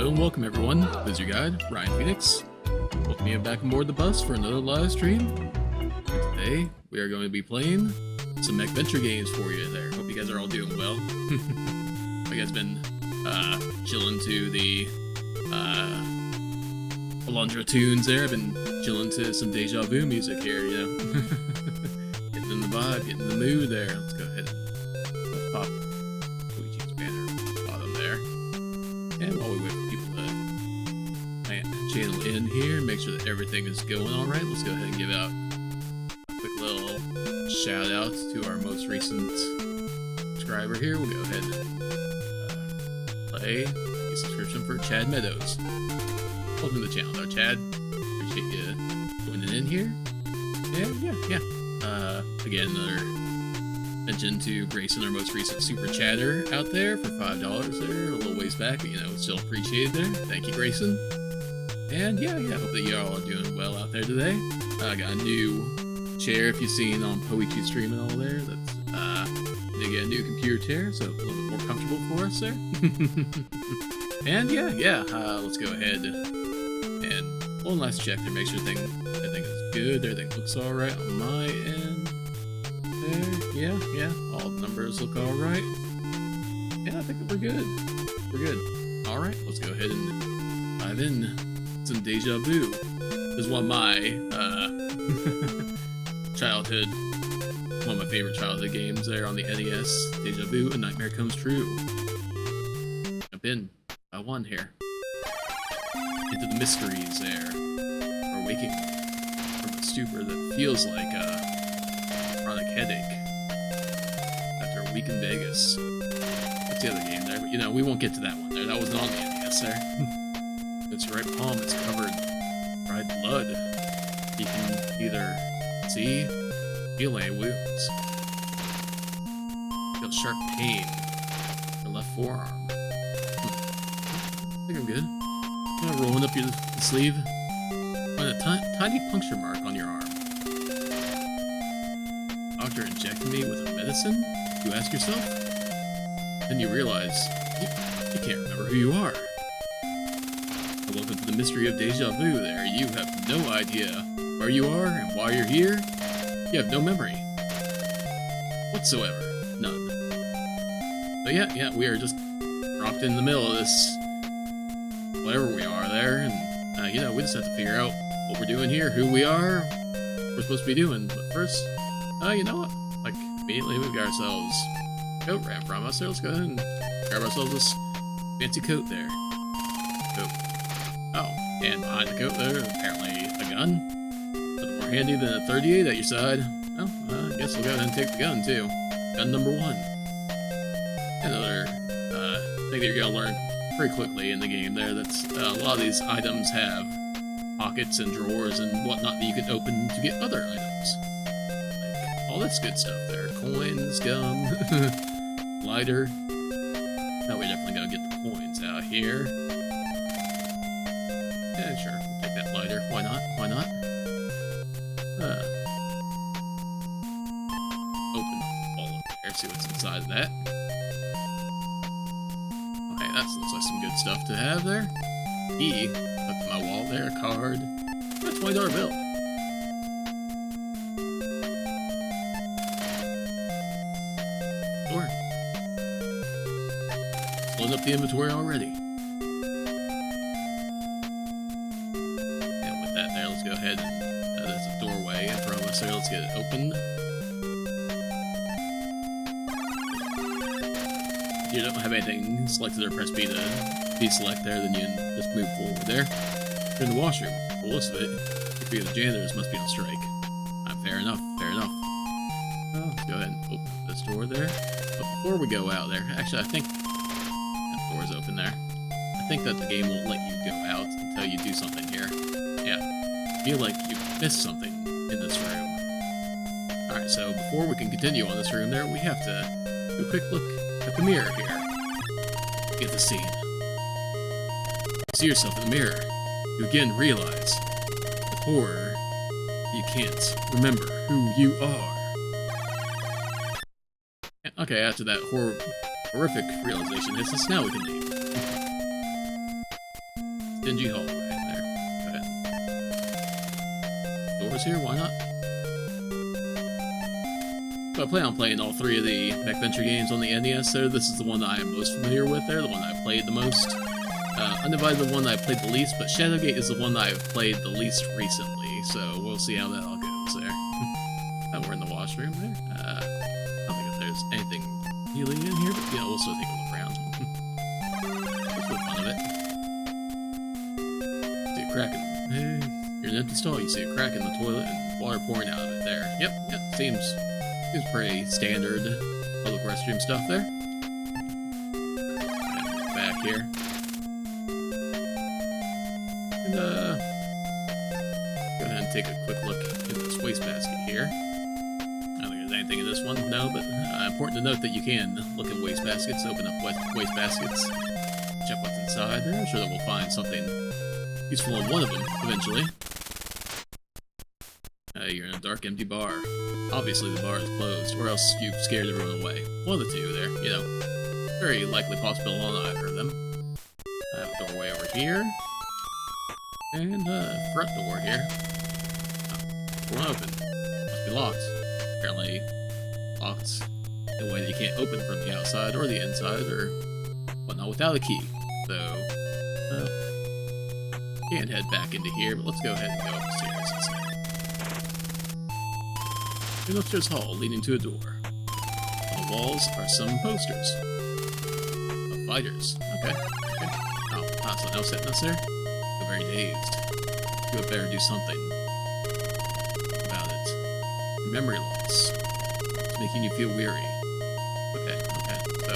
Hello and welcome everyone, this is your guide, Ryan Phoenix. Welcome you back on board the bus for another live stream. And today, we are going to be playing some Macventure games for you there. Hope you guys are all doing well. You guys been chilling to the Alondra tunes there. I've been chilling to some Deja Vu music here, you know. Getting in the vibe, getting in the mood there. Let's go ahead and pop Luigi's banner bottom there. And while we wait for people to channel in here, make sure that everything is going alright, let's go ahead and give out a quick little shout out to our most recent subscriber here. We'll go ahead and play a subscription for Chad Meadows. Welcome to the channel though, Chad. Appreciate you joining in here. And yeah. Again, another mention to Grayson, our most recent super chatter out there for $5 there, a little ways back, but you know, it's still appreciated there. Thank you, Grayson. And yeah, hope that y'all are doing well out there today. I got a new chair, if you've seen on Poichi stream and all there. That's to get a new computer chair, so a little bit more comfortable for us there. And yeah, let's go ahead and one last check to make sure everything is good, everything looks alright on my end. There, yeah, all the numbers look alright. Yeah, I think that we're good. Alright, let's go ahead and dive in some Deja Vu. This is one of my one of my favorite childhood games there on the NES. Deja Vu, A Nightmare Comes True. Jump in by one here. Into the mysteries there. Or waking from a stupor that feels like a chronic headache after a week in Vegas. That's the other game there, but you know, we won't get to that one there. That wasn't on the NES there. Its right palm is covered in dried blood. You can either see, feel any wounds. Feel sharp pain in your left forearm. I think I'm good. Rolling up your sleeve. Find a tiny puncture mark on your arm. Doctor injected me with a medicine? You ask yourself? Then you realize you can't remember who you are. Welcome to the mystery of Deja Vu there. You have no idea where you are and why you're here. You have no memory. Whatsoever. None. So yeah, we are just dropped in the middle of this whatever we are there, and you know, we just have to figure out what we're doing here, who we are, what we're supposed to be doing. But first, you know what? Like, immediately we've got ourselves a coat right from us there. Let's go ahead and grab ourselves this fancy coat there. Coat. Oh, and behind the coat there, apparently a gun. A little more handy than a 38 at your side. Well, I guess we'll go ahead and take the gun too. Gun number 1. Another thing that you're gonna learn pretty quickly in the game there, that's a lot of these items have pockets and drawers and whatnot that you can open to get other items. Like, all that's good stuff there. Coins, gum, lighter. Now we're definitely gonna get the coins out here. Yeah, sure, we'll take that lighter. Why not? Open all of there, see what's inside of that. Okay, that looks like some good stuff to have there. Key, up to my wall there, a card, and a $20 bill. Sure. Load up the inventory already. And with that there, let's go ahead and there's a doorway in front of us there. Let's get it opened. If you don't have anything selected or press B to deselect there, then you can just move forward there. You're in the washroom. For the looks of it, if you're the janitors must be on strike. Fair enough. Well, let's go ahead and open this door there. But before we go out there, actually I think that door is open there. I think that the game won't let you go out until you do something here. Yeah, I feel like you missed something in this room. Alright, so before we can continue on this room there, we have to do a quick look at the mirror here. Get the scene. See yourself in the mirror. You again realize, with horror, you can't remember who you are. Okay, after that horrific realization hits us, now we can leave. dingy hallway. There. Go ahead. Doors here, why not? So I plan on playing all 3 of the Macventure games on the NES there. This is the one that I am most familiar with there, the one that I played the most. Uninvited the one that I played the least, but Shadowgate is the one that I've played the least recently, so we'll see how that all goes there. We're in the washroom there. I don't think if there's anything really in here, but we'll still take a look around. Just for the fun of it. See a crack in you're in an empty stall, you see a crack in the toilet and water pouring out of it there. Yep, seems pretty standard public restroom stuff there. Back here. And, go ahead and take a quick look at this wastebasket here. I don't think there's anything in this one, no, but important to note that you can look at wastebaskets, open up wastebaskets, check what's inside there. I'm sure that we'll find something useful in one of them eventually. You're in a dark, empty bar. Obviously the bar is closed, or else you've scared everyone away. One of the two there, very likely possible on either of them. I have a doorway over here. And front door here. Door open. Must be locked. Apparently locked in a way that you can't open from the outside or the inside or whatnot without a key. So can't head back into here, but let's go ahead and go upstairs instead. An upstairs hall leading to a door. On the walls are some posters of fighters. Okay. Oh, something else hitting us there? I'm very dazed. You had better do something about it. Memory loss. It's making you feel weary. Okay. So,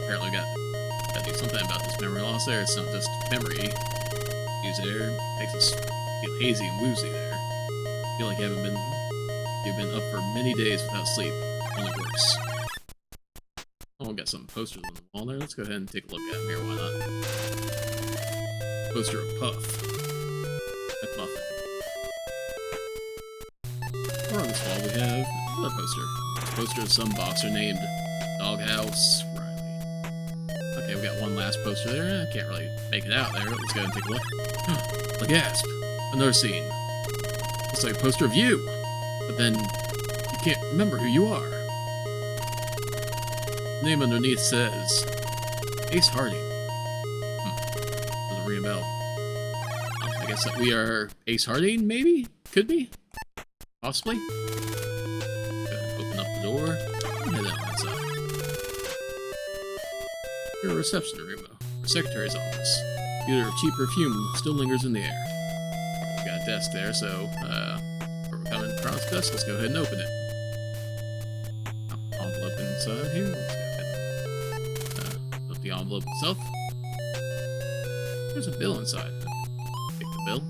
apparently we gotta do something about this memory loss there. It's not just memory. Use there makes us feel hazy and woozy there. Feel like you've been up for many days without sleep. Only worse. Oh, we got some posters on the wall there. Let's go ahead and take a look at them here. Why not? Poster of Puff. McMuffin. Or on this wall we have another poster. It's a poster of some boxer named Doghouse Riley. Okay, we got one last poster there. I can't really make it out there, but let's go ahead and take a look. A gasp! Another scene. Looks like a poster of you! But then, you can't remember who you are. The name underneath says Ace Harding. Doesn't ring a bell. I guess that we are Ace Harding, maybe? Could be? Possibly? Open up the door and head out inside. Your reception room, or secretary's office. The odor of cheap perfume still lingers in the air. We got a desk there, so we're coming across the desk. Let's go ahead and open it. Envelope inside here. Let's go ahead and look at the envelope itself. There's a bill inside. Take the bill.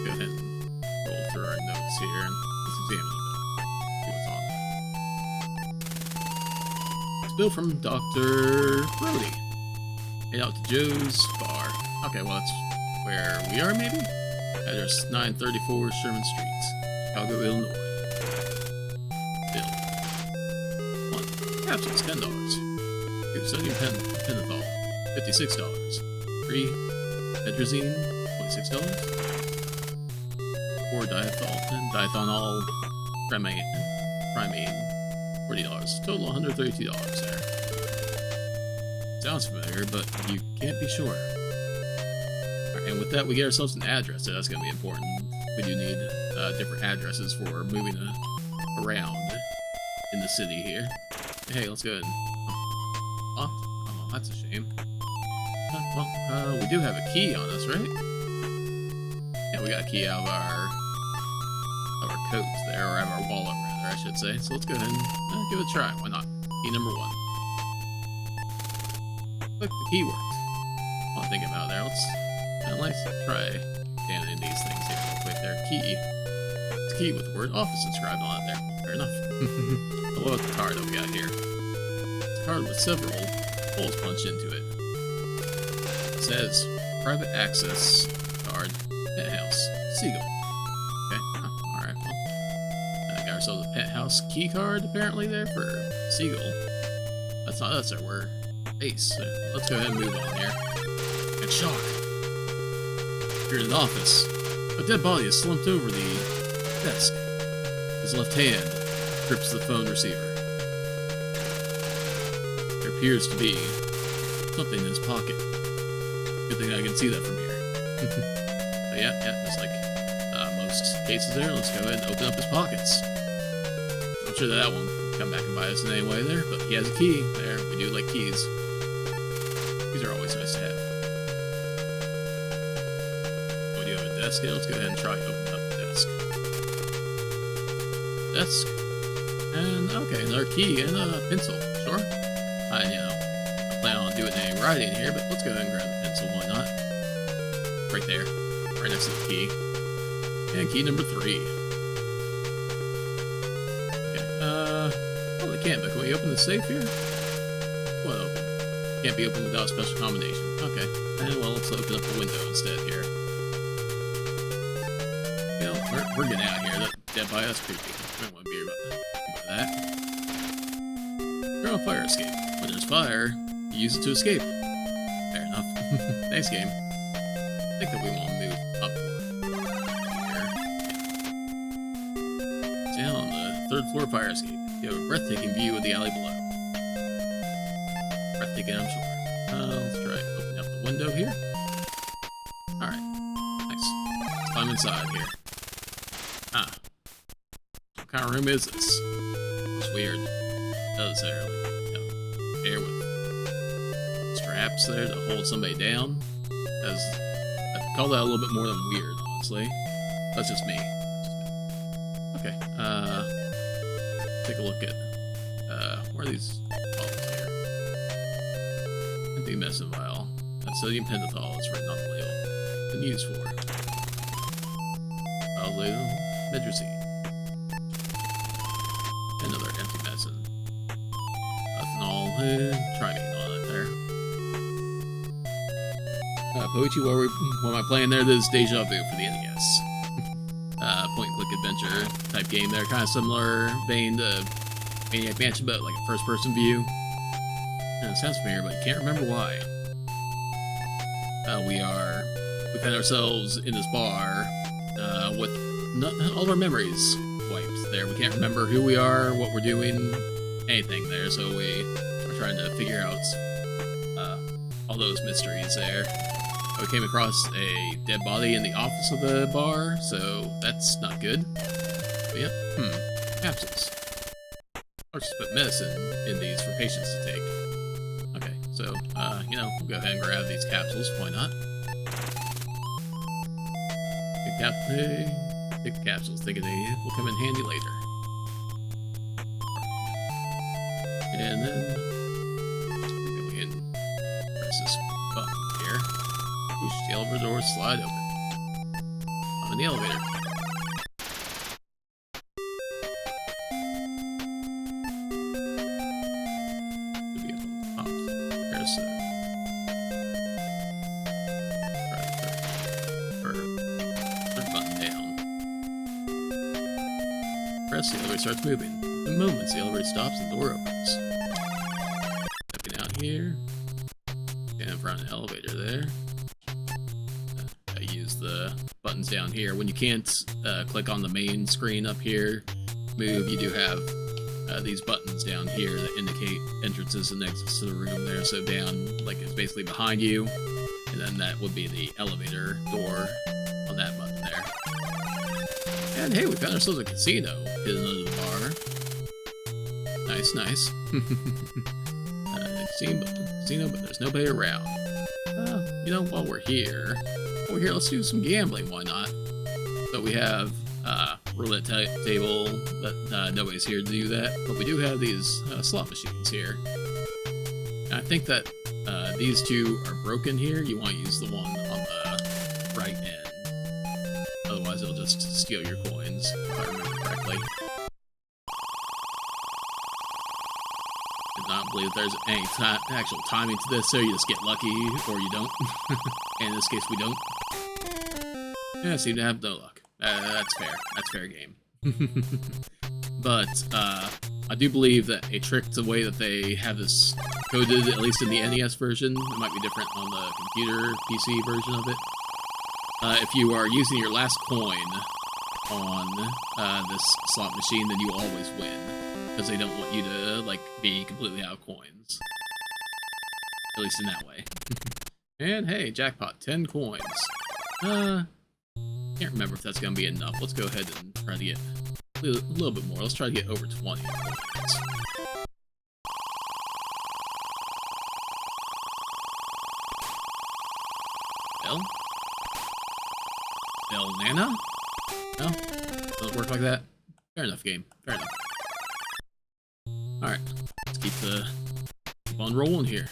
Go ahead and roll through our notes here and let's examine the bill. See what's on it. It's a bill from Dr. Brody. Head out to Joe's bar. Okay, well that's where we are maybe? Address 934 Sherman Street, Chicago, Illinois. Bill. 1. Capsules, $10. 2. Sodium pentothal, $56. 3. Petrazine, $26. 4. Diethonol primate, $40. Total $132 there. Sounds familiar, but you can't be sure. Alright, and with that, we get ourselves an address, so that's going to be important. We do need different addresses for moving around in the city here. Hey, let's go ahead and... Oh, that's a shame. Well, we do have a key on us, right? Yeah, we got a key out of our coats there, or out of our wallet, rather, I should say. So let's go ahead and give it a try. Why not? Key number 1. Look, the key worked. While I'm thinking about it there, let's try examining these things here real quick there. Key. It's a key with the word office inscribed on it there. Fair enough. But what about the card that we got here? It's a card with several holes punched into it. It says, private access card, penthouse, Seagull. Okay, alright, well, I got ourselves a penthouse key card, apparently, there for Seagull. That's not us, we're Ace. So let's go ahead and move on here. And shock. You're in the office. A dead body is slumped over the desk. His left hand grips the phone receiver. There appears to be something in his pocket. Good thing I can see that from here. But yeah, just like most cases there, let's go ahead and open up his pockets. I'm sure that won't come back and bite us in any way there, but he has a key there. We do like keys. Keys are always nice to have. We do have a desk here. Let's go ahead and try opening up the desk. Desk. And, okay, another key and a pencil. Sure. I plan on doing any writing here, but let's go ahead and grab the pencil. Why not? Right there. Right next to the key. And key number 3. Okay, well, it can't, but can we open the safe here? Well, open. Can't be opened without a special combination. Okay, and well, let's open up the window instead here. You know, we're getting out of here. That dead by us creepy. I don't want to be about that. You're on fire escape. When there's fire, you use it to escape. Fair enough. Thanks, game. I think that we want to move upward here. Down on the 3rd floor fire escape. You have a breathtaking view of the alley below. Breathtaking, I'm sure. Let's try opening up the window here. Alright. Nice. Let's climb inside here. What kind of room is this? It's weird. Does there, like, air with straps there to hold somebody down? I'd call that a little bit more than weird, honestly. That's just me. Okay, take a look at, where are these bottles here? Empty medicine vial. That sodium pentothal is written on the label. Been used for. Vial label, Medricine. Another empty medicine. Ethanol, trimine on it there. Poetry, what am I playing there? This is Deja Vu for the NES. Point-and-click adventure type game there. Kind of similar vein to Maniac Mansion, but like a first-person view. And it sounds familiar, but you can't remember why. We found ourselves in this bar with all our memories wiped there. We can't remember who we are, what we're doing, anything there, so we are trying to figure out all those mysteries there. We came across a dead body in the office of the bar, so that's not good. But yeah, capsules. I'll just put medicine in these for patients to take. Okay, so, we'll go ahead and grab these capsules, why not? Take the capsules, thinking they will come in handy later. And then, I think we can press this button here. Push the elevator doors, slide open. I'm in the elevator. To be on top. There's third button down. Press, the elevator starts moving. In moments, the elevator stops and the door opens. Stepping out here. Stand in front of the elevator there. I use the buttons down here. When you can't click on the main screen up here, move, you do have these buttons down here that indicate entrances and exits to the room there. So down, like it's basically behind you, and then that would be the elevator door on that button there. And hey, we found ourselves a casino hidden under the bar. Nice, nice. Casino, but there's nobody around. While we're here, let's do some gambling, why not? So we have roulette table, but nobody's here to do that. But we do have these slot machines here. And I think that these two are broken here. You want to use the one on the right end. Otherwise, it'll just steal your coins, if I remember correctly. I do not believe there's any actual timing to this, so you just get lucky, or you don't. And in this case, we don't. Yeah, I seem to have no luck. That's fair. That's fair game. but I do believe that a trick to the way that they have this coded, at least in the NES version, it might be different on the computer PC version of it. If you are using your last coin on this slot machine, then you always win, because they don't want you to like be completely out of coins. At least in that way. And hey, jackpot, 10 coins. Can't remember if that's gonna be enough. Let's go ahead and try to get a little bit more. Let's try to get over 20 coins. El Nana? No? Doesn't work like that? Fair enough, game. Fair enough. Alright. Let's keep on rolling here.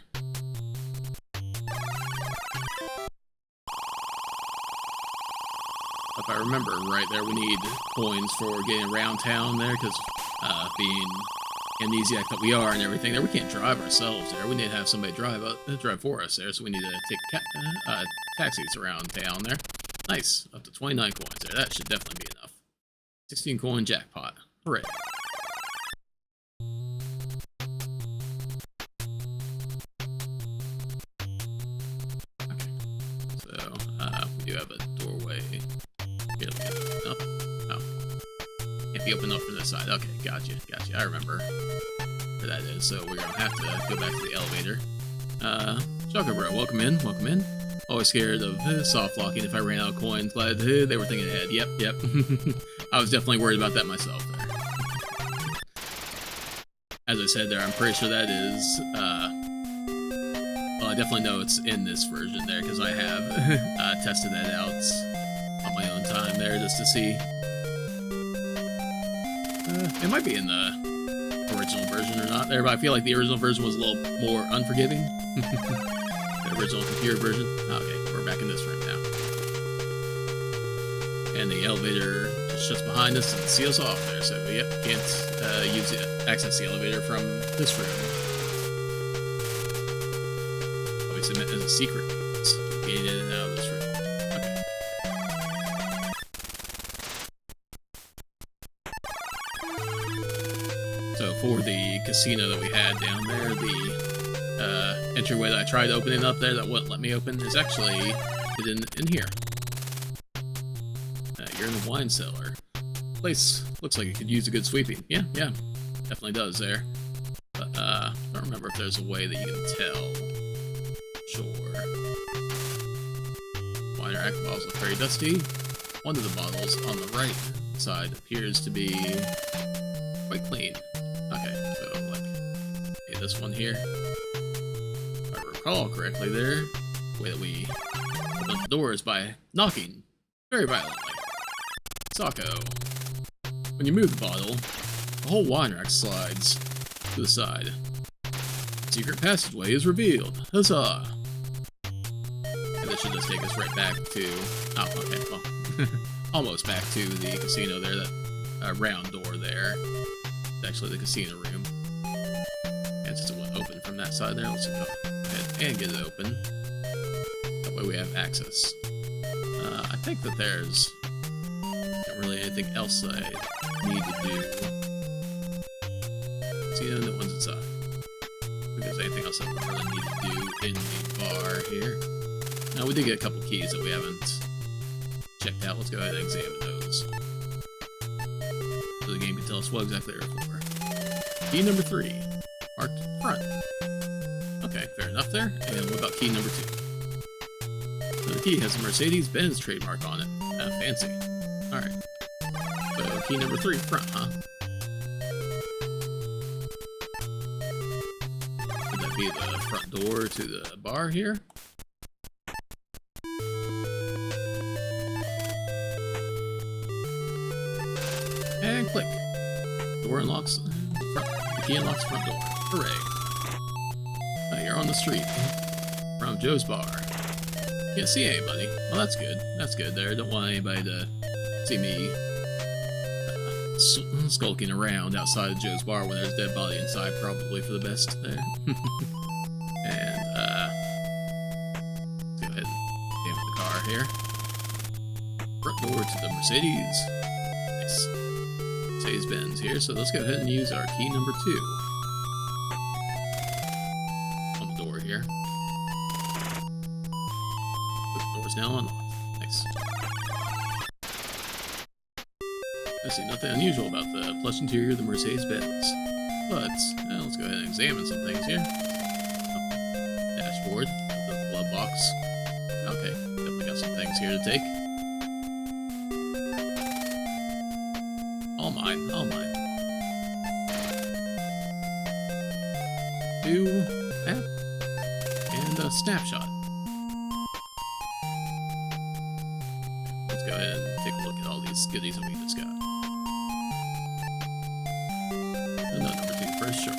If I remember right there, we need coins for getting around town there, because being amnesiac that we are and everything there, we can't drive ourselves there. We need to have somebody drive for us there, so we need to take taxis around town there. Nice. Up to 29 coins there. That should definitely be enough. 16 coin jackpot. Hooray. Okay. So, we do have a doorway. Here, oh. Can't be opened up from this side. Okay, gotcha. I remember where that is. So we're gonna have to go back to the elevator. Shocker bro, welcome in. Always scared of soft locking if I ran out of coins. Glad they were thinking ahead. Yep. I was definitely worried about that myself there. As I said there, I'm pretty sure that is, well, I definitely know it's in this version there, because I have tested that out on my own time there, just to see. It might be in the original version or not there, but I feel like the original version was a little more unforgiving. The original computer version. Okay, we're back in this room now. And the elevator just shuts behind us and seals off there, so yep, can't access the elevator from this room. Obviously meant as a secret means getting in and out of this room. Okay. So for the casino that we had down there, the entryway that I tried opening up there that wouldn't let me open is actually hidden in here. You're in the wine cellar. Place looks like it could use a good sweeping. Yeah, definitely does there. But I don't remember if there's a way that you can tell. Sure. Wine or alcohol bottles look very dusty. One of the bottles on the right side appears to be quite clean. Okay, so like, okay, this one here. If I recall correctly there, the way that we open the door is by knocking very violently. Socko. When you move the bottle, the whole wine rack slides to the side. The secret passageway is revealed. Huzzah! And this should just take us right back to... Oh, okay, well, almost back to the casino there, that round door there. It's actually the casino room. And since it went open from that side there, let's go ahead and get it open. That way we have access. I think that there's not really anything else I need to do. See the ones inside. If there's anything else that we really need to do in the bar here. Now we did get a couple keys that we haven't checked out. Let's go ahead and examine those. So the game can tell us what exactly they're for. Key number 3. Marked front. Okay, fair enough there. And what about key number 2? The key has a Mercedes-Benz trademark on it. Fancy. Alright. So, key number 3, front, huh? Would that be the front door to the bar here? And click. Door unlocks front. The key unlocks front door. Hooray. Now you're on the street. From Joe's bar. Can't see anybody. Well, that's good. That's good there. Don't want anybody to see me skulking around outside of Joe's bar when there's a dead body inside. Probably for the best there. And, let's go ahead and get in the car here. Front door to the Mercedes. Nice. Mercedes-Benz here, so let's go ahead and use our key number 2 on the door here. The door's now unlocked. Nice. I see nothing unusual about the plush interior of the Mercedes-Benz, but let's go ahead and examine some things here. Dashboard, the glove box. Okay, definitely got some things here to take. All mine, all mine. 2 map and a snapshot. Let's go ahead and take a look at all these goodies that we just got. Number 2 first, sure.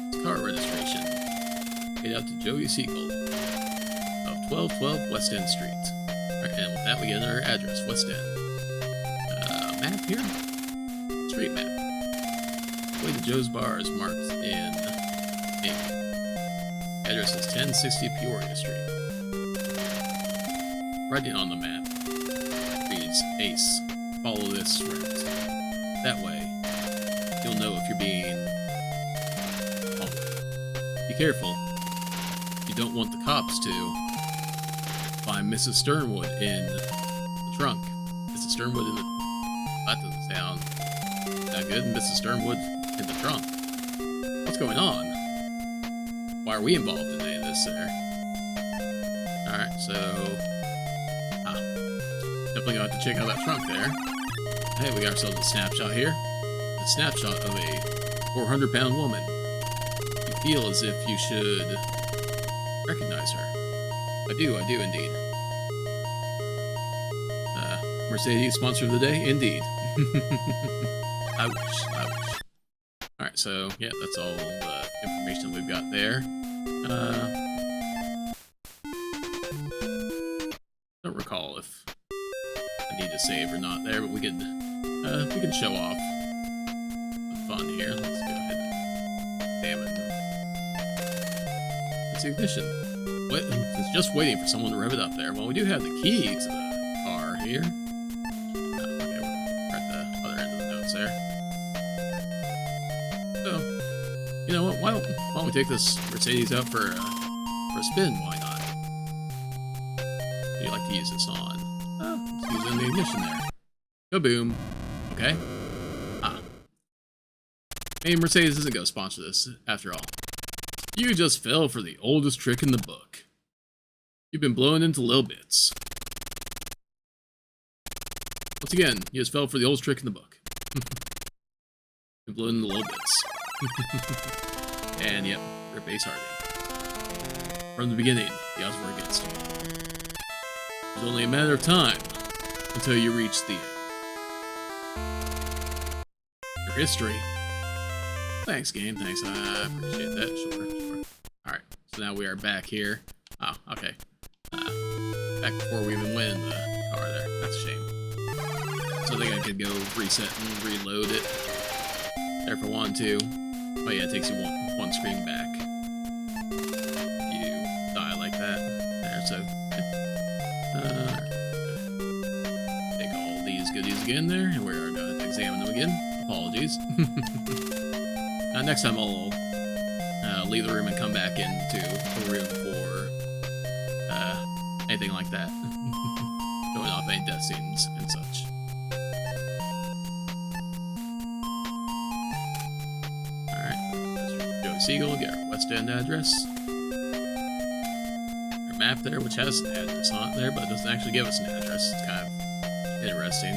It's car registration. Paid out to Joey Siegel of 1212 West End Street. Alright, and with that we get our address, West End. Map here? Street map. The way to Joe's Bar is marked in ink. Address is 1060 Peoria Street. Writing on the map reads Ace. Follow this route. That way, you'll know if you're being followed. Be careful. You don't want the cops to find Mrs. Sternwood in the trunk. Mrs. Sternwood in the... That doesn't sound that good. Mrs. Sternwood in the trunk. What's going on? Why are we involved in any of this there? Alright, so... definitely gonna have to check out that trunk there. Hey, we got ourselves a snapshot here. A snapshot of a 400-pound woman. You feel as if you should recognize her. I do indeed. Mercedes sponsor of the day? Indeed. I wish. Alright, so, yeah, that's all the information we've got there. Don't recall if I need to save or not there, but we can show off the fun here. Let's go ahead and examine. It's ignition. It's just waiting for someone to rev it up there. Well, we do have the key to the car here. Okay, we're at the other end of the notes there. So, you know what? Why don't we take this Mercedes out for a spin? Why not? What do you like to use this on? Let's use it in the ignition there. Kaboom. Okay. Hey, Mercedes isn't gonna sponsor this after all. You just fell for the oldest trick in the book. You've been blown into little bits. Once again, you just fell for the oldest trick in the book. Been blown into little bits. And yep, Rip Ace Harding. From the beginning, the odds were against you. It's only a matter of time until you reach the end. Your history. Thanks, game. Thanks. I appreciate that. Sure. Alright, so now we are back here. Oh, okay. Back before we even went in the car there. That's a shame. So I think I could go reset and reload it there if I wanted to. Oh yeah, it takes you one screen back. If you die like that. There, so... take all these goodies again there, and we're going to examine them again. Apologies. Next time I'll leave the room and come back into a room for anything like that. Going off any death scenes and such. Alright, that's Joey Siegel, get our West End address. Our map there, which has an address on it there, but it doesn't actually give us an address. It's kind of interesting.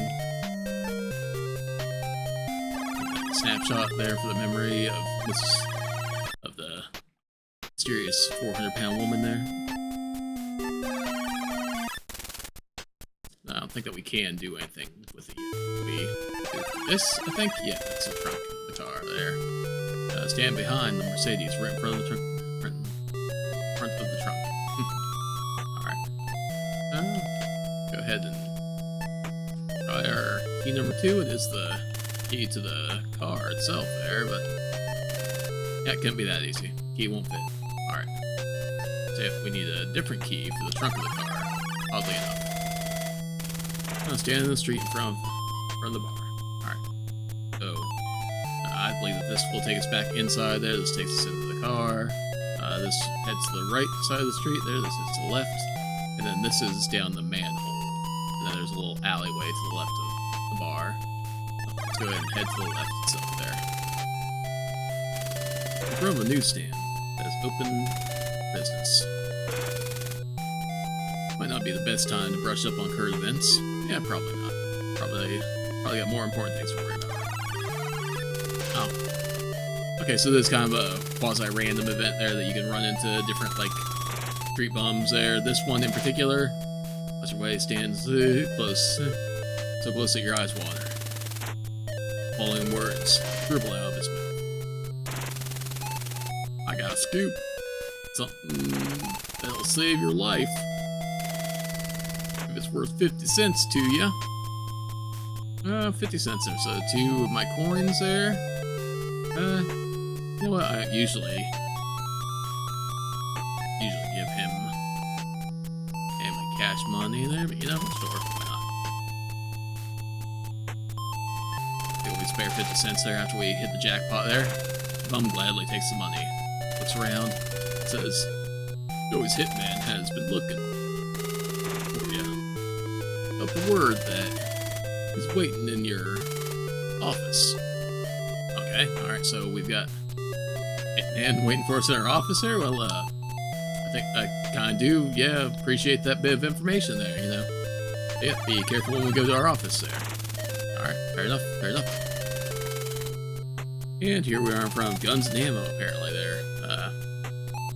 Snapshot there for the memory of the mysterious 400-pound woman there. I don't think that we can do anything with it yet. We do this, I think? Yeah, that's the trunk of the car there. Stand behind the Mercedes, right in front of the trunk. Front of the trunk. Alright. Go ahead and try our key number 2. It is the key to the car itself there, but yeah, it can't be that easy. Key won't fit. Alright. So yeah, we need a different key for the trunk of the car, oddly enough. I'm gonna stand in the street in front of the bar. Alright. this will take us back inside there. This takes us into the car. This heads to the right side of the street there. This is to the left. And then this is down the manhole. And then there's a little alleyway to the left of the bar. Let's go ahead and head to the left itself there. In front of a newsstand that is open business. Might not be the best time to brush up on current events. Yeah, probably not. Probably got more important things to worry about. Oh. Okay, so there's kind of a quasi-random event there that you can run into different, like, street bums there. This one in particular, as your way stands close, so close that your eyes water. Following words dribble out of his mouth. I got a scoop. Something that'll save your life. If it's worth 50 cents to you. 50 cents or so. 2 of my coins there. You know what? I usually give him my cash money there, but you know, sure, why not? Think we spare 50 cents there after we hit the jackpot there. Bum gladly takes the money, looks around, says, Joey's hitman has been looking for you. Up the word that he's waiting in your office. Okay, alright, so we've got hitman waiting for us in our office there? Well, I think I kinda do, yeah, appreciate that bit of information there, you know. Yeah, be careful when we go to our office there. Alright, fair enough, fair enough. And here we are in front of Guns and Ammo, apparently, there.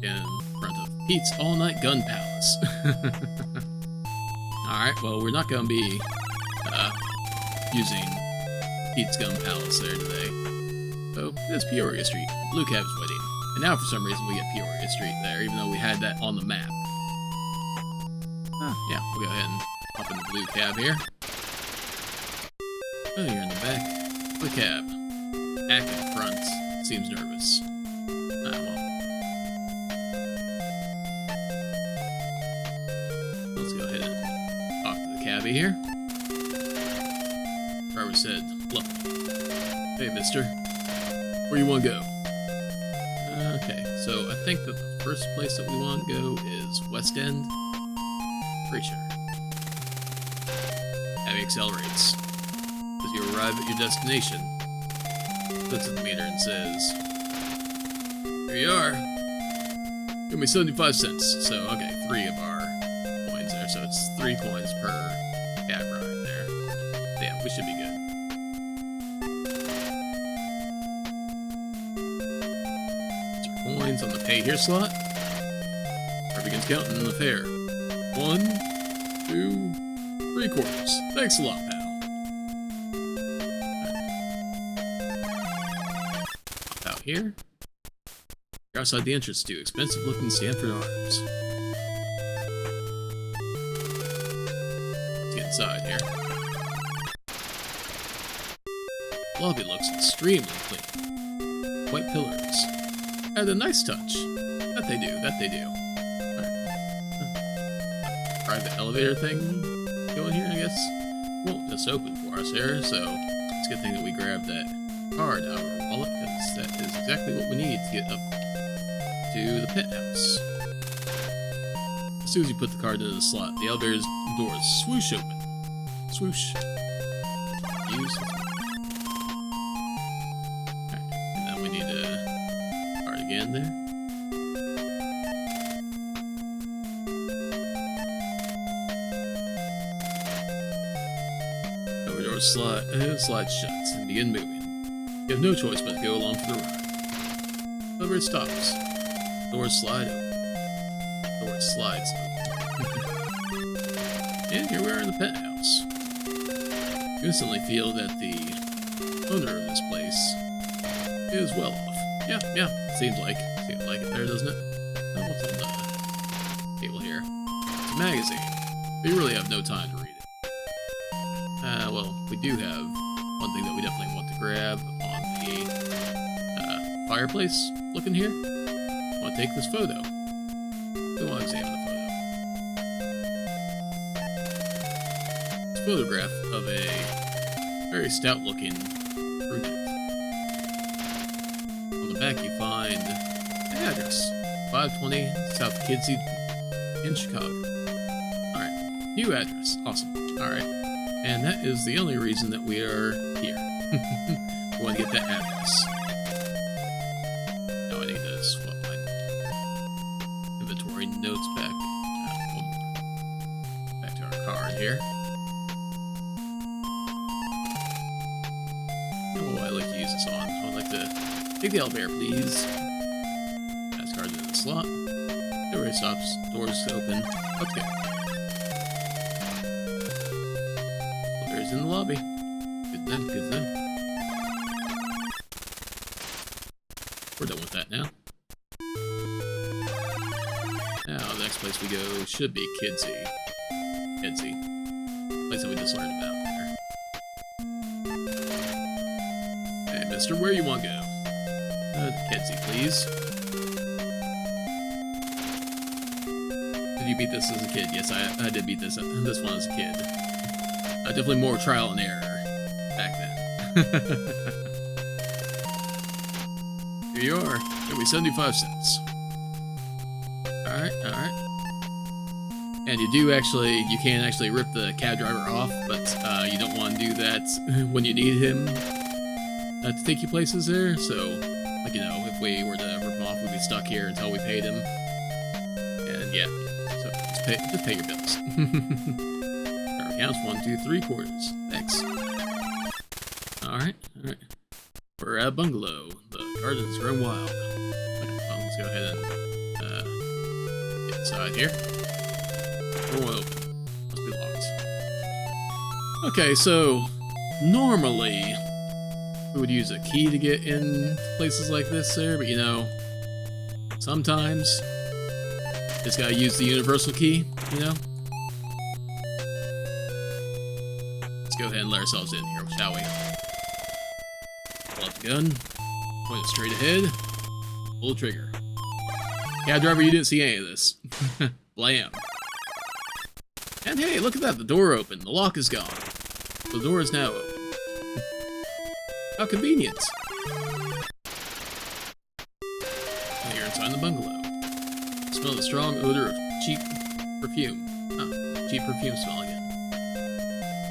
In front of Pete's All-Night Gun Palace. Alright, well, we're not gonna be, using Pete's Gun Palace there today. So, it's Peoria Street. Blue Cab's waiting. And now, for some reason, we get Peoria Street there, even though we had that on the map. Yeah, we'll go ahead and hop in the blue cab here. Oh, you're in the back. Blue cab. Back in front. Seems nervous. Well. Let's go ahead and talk to the cabbie here. Driver said, look. Hey, mister. Where you want to go? Okay, so I think that the first place that we want to go is West End. Pretty sure. Cabbie accelerates. As you arrive at your destination, looks at the meter and says, here you are. Give me 75 cents. So, okay, 3 of our coins there. So it's 3 coins per cab ride there. So yeah, we should be good. That's our coins on the pay here slot. Our begins counting the fare. 1, 2, 3 quarters. Thanks a lot, pal. Out here. You're outside the entrance to expensive looking Stanford Arms. Let's get inside here. The lobby looks extremely clean. White pillars. Add a nice touch. That they do, that they do. Right. Private elevator thing going here, I guess. Won't just open for us here, so it's a good thing that we grabbed that card out of our wallet, because that is exactly what we need to get up to the penthouse. As soon as you put the card into the slot, the elevator's doors swoosh open. Swoosh. Use. Alright, and then we need a card again there. Elevator door slide shuts and begin moving. You have no choice but to go along for the ride. Elevator stops. Doors slide open. Door slides open. And here we are in the penthouse. You instantly feel that the owner of this place is well off. Yeah, seems like it there, doesn't it? Oh, what's on the table here? It's a magazine. We really have no time to read it. Well, we do have one thing that we definitely want to grab on the fireplace looking here. I want to take this photo. We want to examine the photo. It's a photograph of a very stout looking brunette. back, you find the address. 520 South Kinsey in Chicago. Alright, new address. Awesome. Alright. And that is the only reason that we are here. We want to get that address. Now I need to swap my inventory notes back. Back to our card here. Oh, I like to use this on. I would like to take the elevator, please. Pass card in the slot. Everybody stops. Doors open. Let's go. Elevator's in the lobby. Good then, good then. We're done with that now. Now, the next place we go should be Kinsey. Kinsey. Place that we just learned about there. Hey, mister, where you want to go? Kinsey, please. Did you beat this as a kid? Yes, I did beat this one as a kid. Definitely more trial and error back then. Here you are. It'll be 75 cents. Alright, alright. And you can actually rip the cab driver off, but you don't want to do that when you need him to take you places there. So, like, you know, if we were to rip him off, we'd be stuck here until we paid him. And yeah, so just pay your bills. Our account's 1, 2, 3 quarters. Thanks. Alright, alright. We're at a bungalow. The garden's grown wild. Okay, well, let's go ahead and get inside here. Door won't open. Must be locked. Okay, so normally we would use a key to get in places like this there, but you know, sometimes just gotta use the universal key, you know? Let's go ahead and let ourselves in here, shall we? Pull out the gun, point it straight ahead, pull the trigger. Cab driver, you didn't see any of this. Blam. And hey, look at that, the door opened. The lock is gone. The door is now open. How convenient. Now you're inside the bungalow. Smell the strong odor of cheap perfume. Oh, cheap perfume smell again.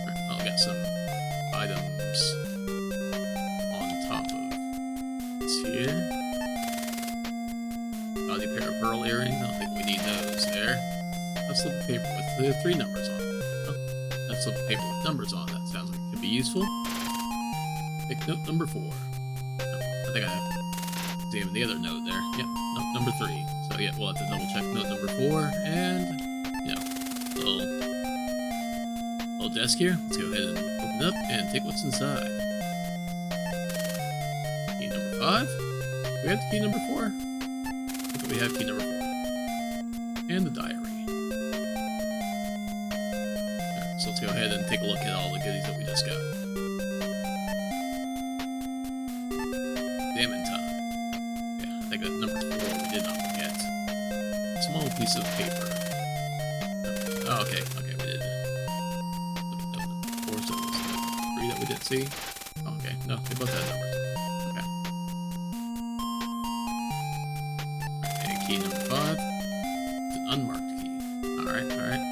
Alright, well, I got some items on top of this here. Body pair of pearl earrings. I don't think we need those there. A slip of paper with the 3 numbers on it. Oh, a slip of paper with numbers on it. That sounds like it could be useful. Pick note number 4. Oh, I think I examined the other note there. Yep, note number 3. So yeah, we'll have to double check note number 4. And, you know, little desk here. Let's go ahead and open it up and take what's inside. Key number 5. Do we have the key number 4? I think we have key number 4. And the diary. Alright, so let's go ahead and take a look at all the goodies that we just got. Examine time. Yeah, I think that number 4 we did not get. Small piece of paper. Oh, okay, okay, we did. Look at number 4, so it was number 3 that we didn't see. Oh, okay, no, they both had numbers. Okay. Okay, key number 5. It's an unmarked key. Alright, alright.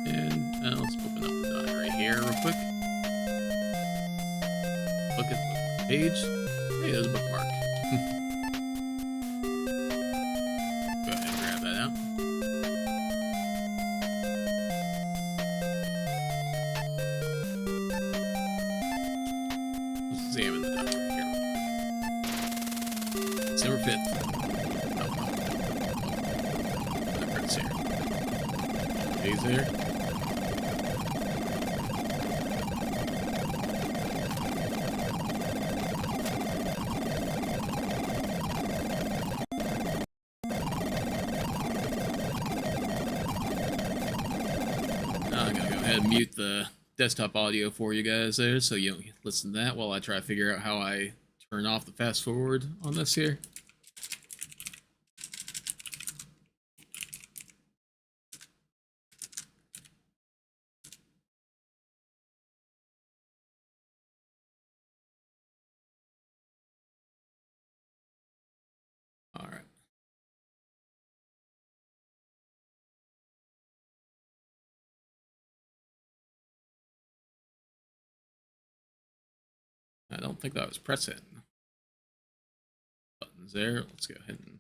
And let's open up the diary here real quick. Look at the page. Hey, there's a bookmark. Go ahead and grab that out. Let's examine the diary here real quick. December 5th. It's here. Days there. I'm gonna go ahead and mute the desktop audio for you guys there so you don't listen to that while I try to figure out how I turn off the fast forward on this here. don't think that was pressing. Buttons there. Let's go ahead and.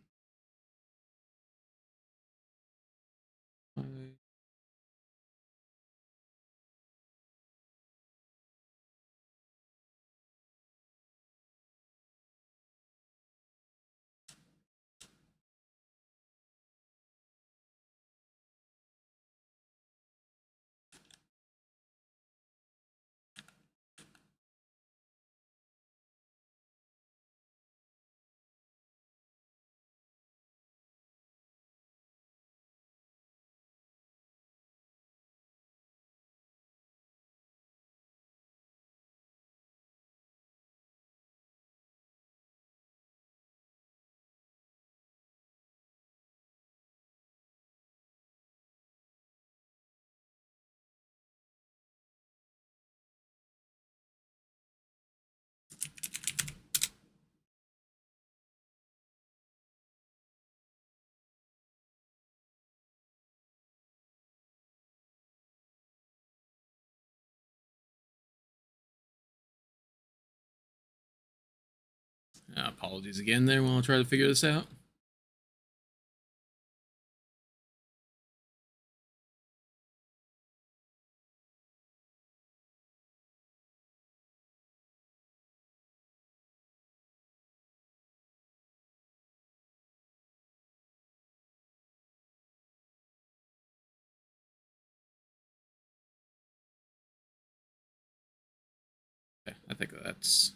Apologies again there while I try to figure this out. Okay, I think that's.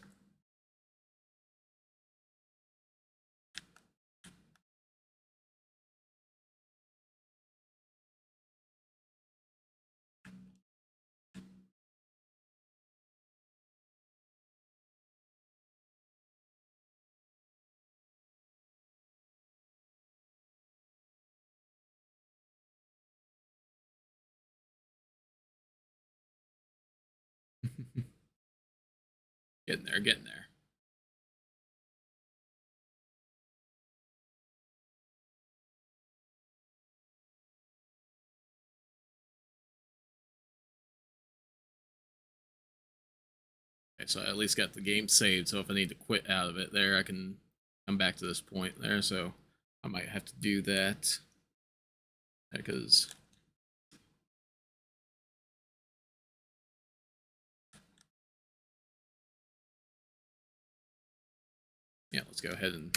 Getting there, getting there. Okay, so I at least got the game saved, so if I need to quit out of it there, I can come back to this point there, so I might have to do that. Because... yeah, let's go ahead and...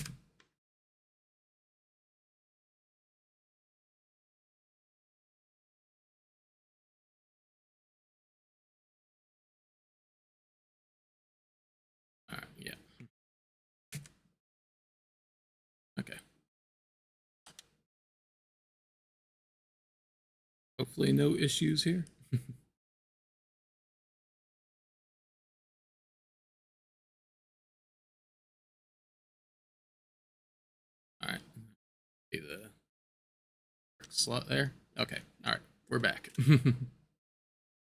Alright, yeah. Okay. Hopefully no issues here. Alright. See the slot there? Okay, alright, we're back.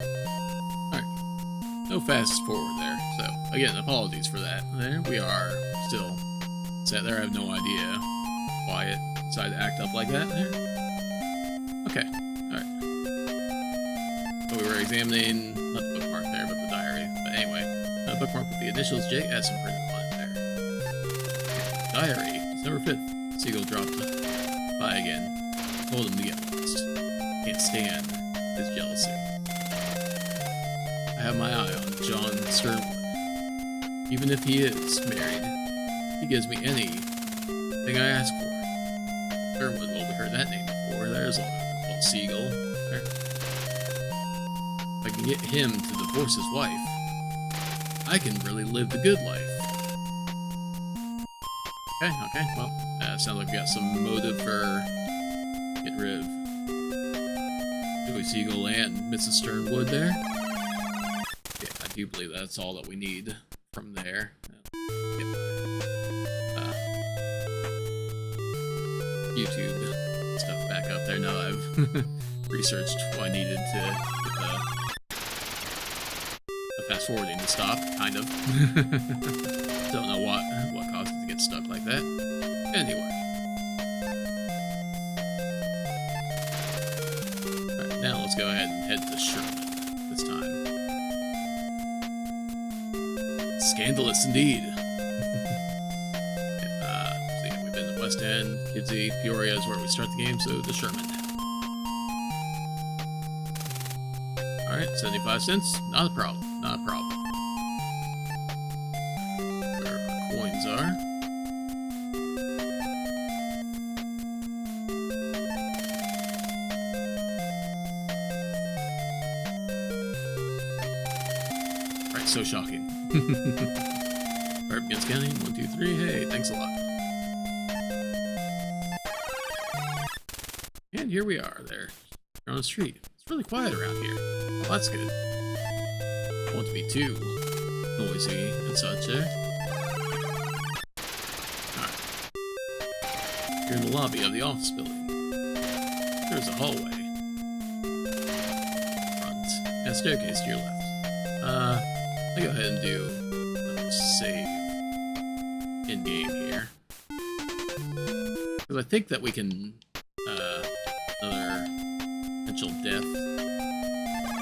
Alright. No fast forward there, so again, apologies for that. There we are, still sat there. I have no idea why it decided to act up like that there. Okay, alright. So we were examining, not the bookmark there, but the diary. But anyway, a bookmark with the initials JS printed on it there. Diary, December 5th. Seagull dropped by again. Told him to get lost. Can't stand his jealousy. I have my eye on John Sternwood. Even if he is married, he gives me anything I ask for. Sternwood, well, we heard that name before. There's a little seagull. There. If I can get him to divorce his wife, I can really live the good life. Okay, well, sounds like we got some motive for getting rid of Joey Seagull and Mrs. Sternwood there. Yeah, I do believe that's all that we need from there. Get YouTube stuff back up there. Now I've researched what I needed to get the fast forwarding to stop, kind of. Don't know what caused it to get stuck like that. Anyway. Alright, now let's go ahead and head to Sherman this time. Scandalous indeed. So yeah, we've been to West End, Kidsey, Peoria is where we start the game, so to Sherman. Alright, 75 cents. Not a problem. Not a problem. Where our coins are. Alright, so shocking. Alright, begin scanning. 1, 2, 3. Hey, thanks a lot. And here we are there. We're on the street. It's really quiet around here. Well, that's good. I want to be too noisy and such, eh? Alright. You're in the lobby of the office building. There's a hallway. Front. And a staircase to your left. I'll go ahead and do another save in-game here. Because I think that we can, another potential death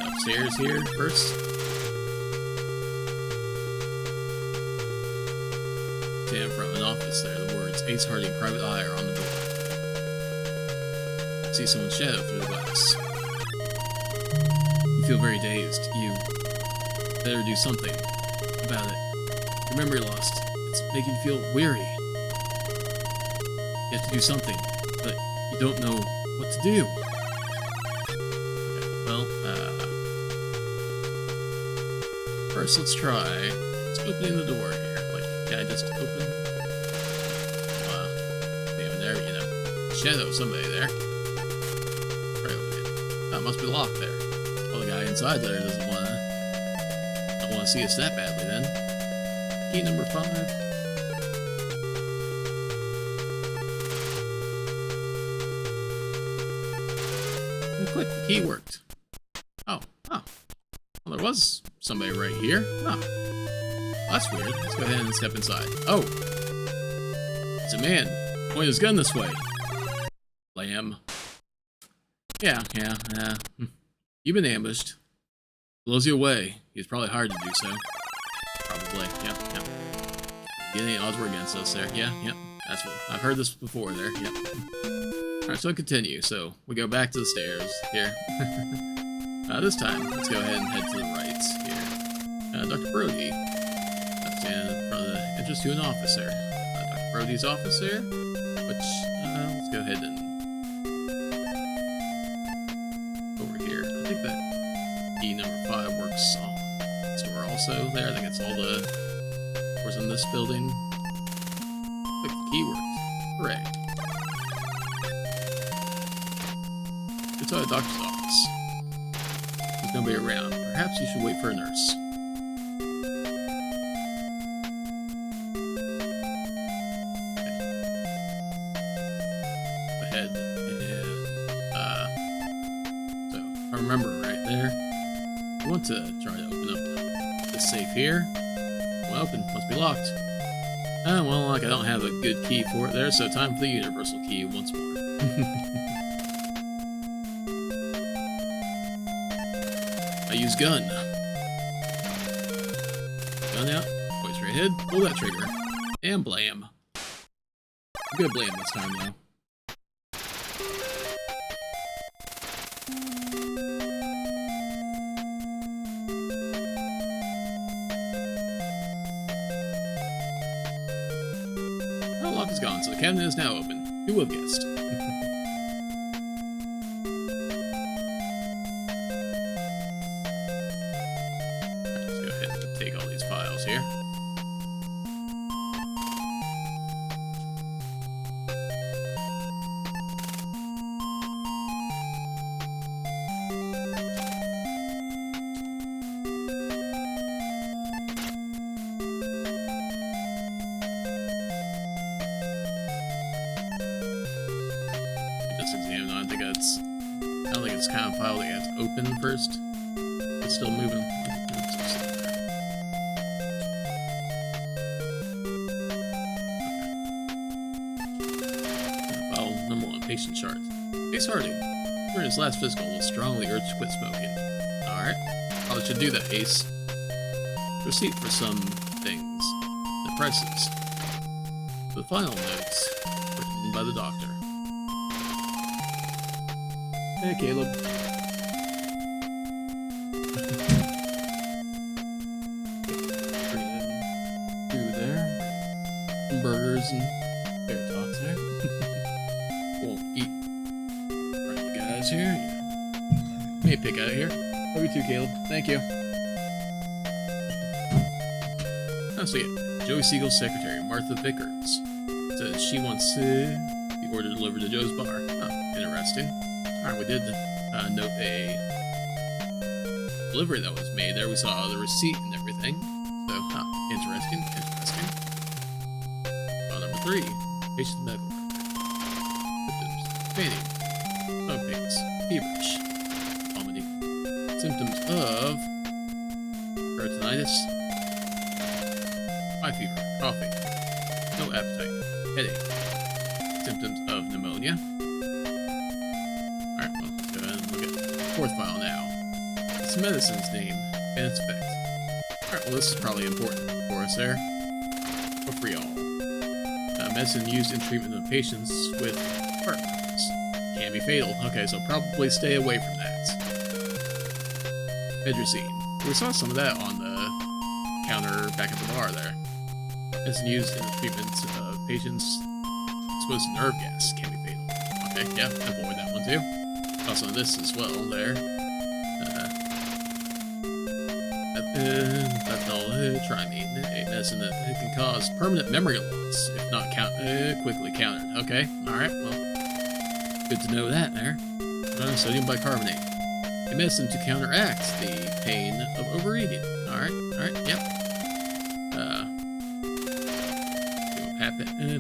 upstairs here first. Stand in front of an office there. The words Ace Harding Private Eye are on the door. I see someone's shadow through the glass. You feel very dazed. You better do something about it. Your memory lost. It's making you feel weary. You have to do something, but you don't know what to do. Okay, well, first let's try opening the door here. Like, can I just open? Damn, there, you know. Shadow, somebody there. Try opening it. Oh, it must be locked there. Well, the guy inside there doesn't want to see us that badly then. Key number 5. And click, the key worked. Oh. Well, there was somebody right here. Oh. Well, that's weird. Let's go ahead and step inside. Oh! It's a man. Point his gun this way. Lamb. Yeah. You've been ambushed. Blows you away. He's probably hard to do so. Probably. Yeah. Getting odds were against us there. Yeah. That's what I've heard this before there. Yep. Alright, so continue. So we go back to the stairs here. This time, let's go ahead and head to the right here. Dr. Brody. Stand in front of the entrance to an office there. Dr. Brody's office there. Which, let's go ahead and over here. I think that key number 5 works on this door also there. I think it's all the doors in this building. Click the key works. Hooray. Inside the doctor's office. There's nobody around. Perhaps you should wait for a nurse. Okay. Ahead and so if I remember right there. I want to try to open up this safe here. Well, open. Must be locked. Well, like I don't have a good key for it there, so time for the universal key once more. I use gun. Gun out. Point straight ahead. Pull that trigger. And blam. I'm gonna blam this time though. Is gone, so the cabinet is now open. Who would have guessed? Let's go ahead and take all these files here. I don't think it's kind of file that you have to open first. It's still moving. File number 1, patient chart. Ace Harding, during his last physical, was strongly urged to quit smoking. Alright. Probably should do that, Ace. Receipt for some things. prices. The final notes, written by the doctor. Hey, Caleb. Bring in food there. Some burgers and bear tots there. Won't eat. Alright, you guys here. Let me pick out here. Love you too, Caleb. Thank you. Oh, so yeah, Joey Siegel's secretary, Martha Vickers, says she wants the order delivered to Joe's bar. Oh, interesting. Alright, we did note a delivery that was made there. We saw the receipt and everything. So, interesting. File number 3, patient's medical record. Symptoms: fainting, stomach pains, feverish, vomiting. Symptoms of peritonitis, high fever, coughing, no appetite, headache. Symptoms of pneumonia. Alright, well, let's go ahead and look at the 4th file now. It's medicine's name and its effect. Alright, well, this is probably important for us there. Or for y'all. Medicine used in treatment of patients with heart problems. Can be fatal. Okay, so probably stay away from that. Medricine. We saw some of that on the counter back at the bar there. Medicine used in the treatment of patients exposed to nerve gas. Can be fatal. Okay, yeah, avoid that one too. Also this as well there. Trimine, a medicine that can cause permanent memory loss if not quickly countered. Okay, alright, well, good to know that there. Sodium bicarbonate, a medicine to counteract the pain of overeating. Alright, yep.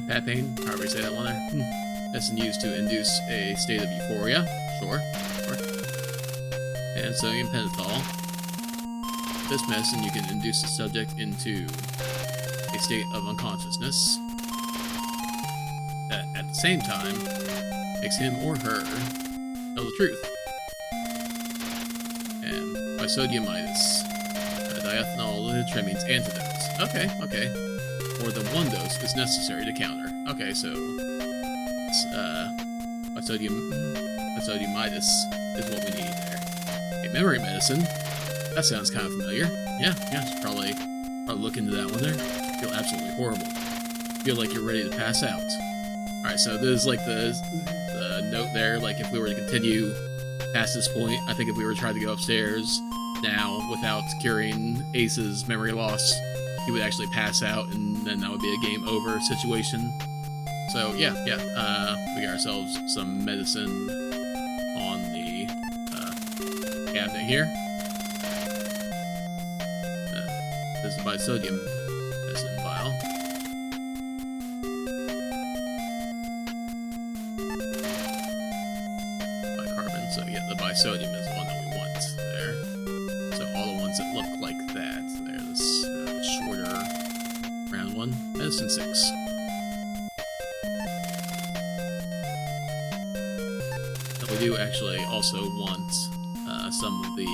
Papain, however you say that one there. Medicine used to induce a state of euphoria. Sure. And sodium pentothal. This medicine, you can induce the subject into a state of unconsciousness that, at the same time, makes him or her tell the truth. And bisodiumitis, diethanol trimines antidotes. Okay. More than one dose is necessary to counter. Okay, so it's, bisodiumitis is what we need there. A memory medicine. That sounds kind of familiar. Yeah, should probably look into that one there. Feel absolutely horrible. Feel like you're ready to pass out. Alright, so this is like the note there, like if we were to continue past this point, I think if we were trying to go upstairs now without curing Ace's memory loss, he would actually pass out, and then that would be a game over situation. So yeah, we got ourselves some medicine on the cabinet here. This is bisodium medicine vial. Bicarbon, so yeah, the bisodium is the one that we want there. So all the ones that look like that. There's this shorter round one. Medicine 6. And we do actually also want some of the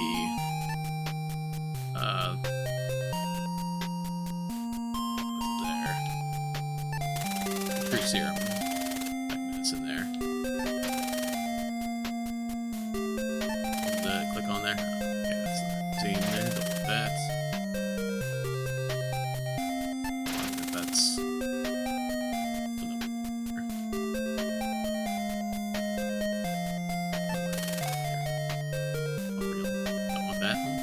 serum medicine there. Click on there. Okay, that's the scene there. Double that. That's don't want that one.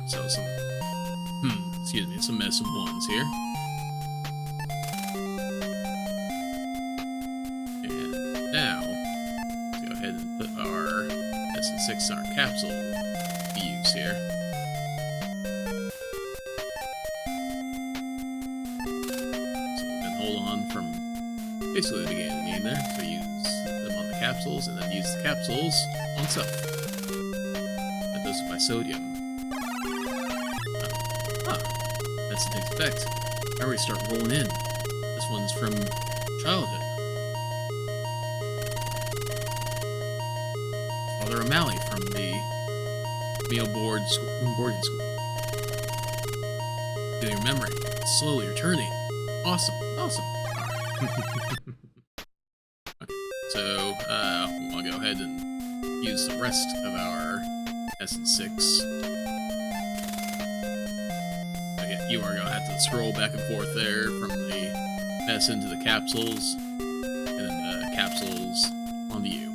So some medicine 1s here. And now, let's go ahead and put our medicine 6 in our capsule to use here. So we can hold on from basically the beginning of the game there. So use them on the capsules, and then use the capsules on self. That does it by sodium. Medicine takes effect. Memories start rolling in. This one's from childhood. Father O'Malley from the meal boarding school. Feeling your memory. It's slowly returning. Awesome. Okay, so I'll go ahead and use the rest of our Essence 6. Okay, you are going to have to scroll back and forth there from the medicine to the capsules, and then the capsules onto you.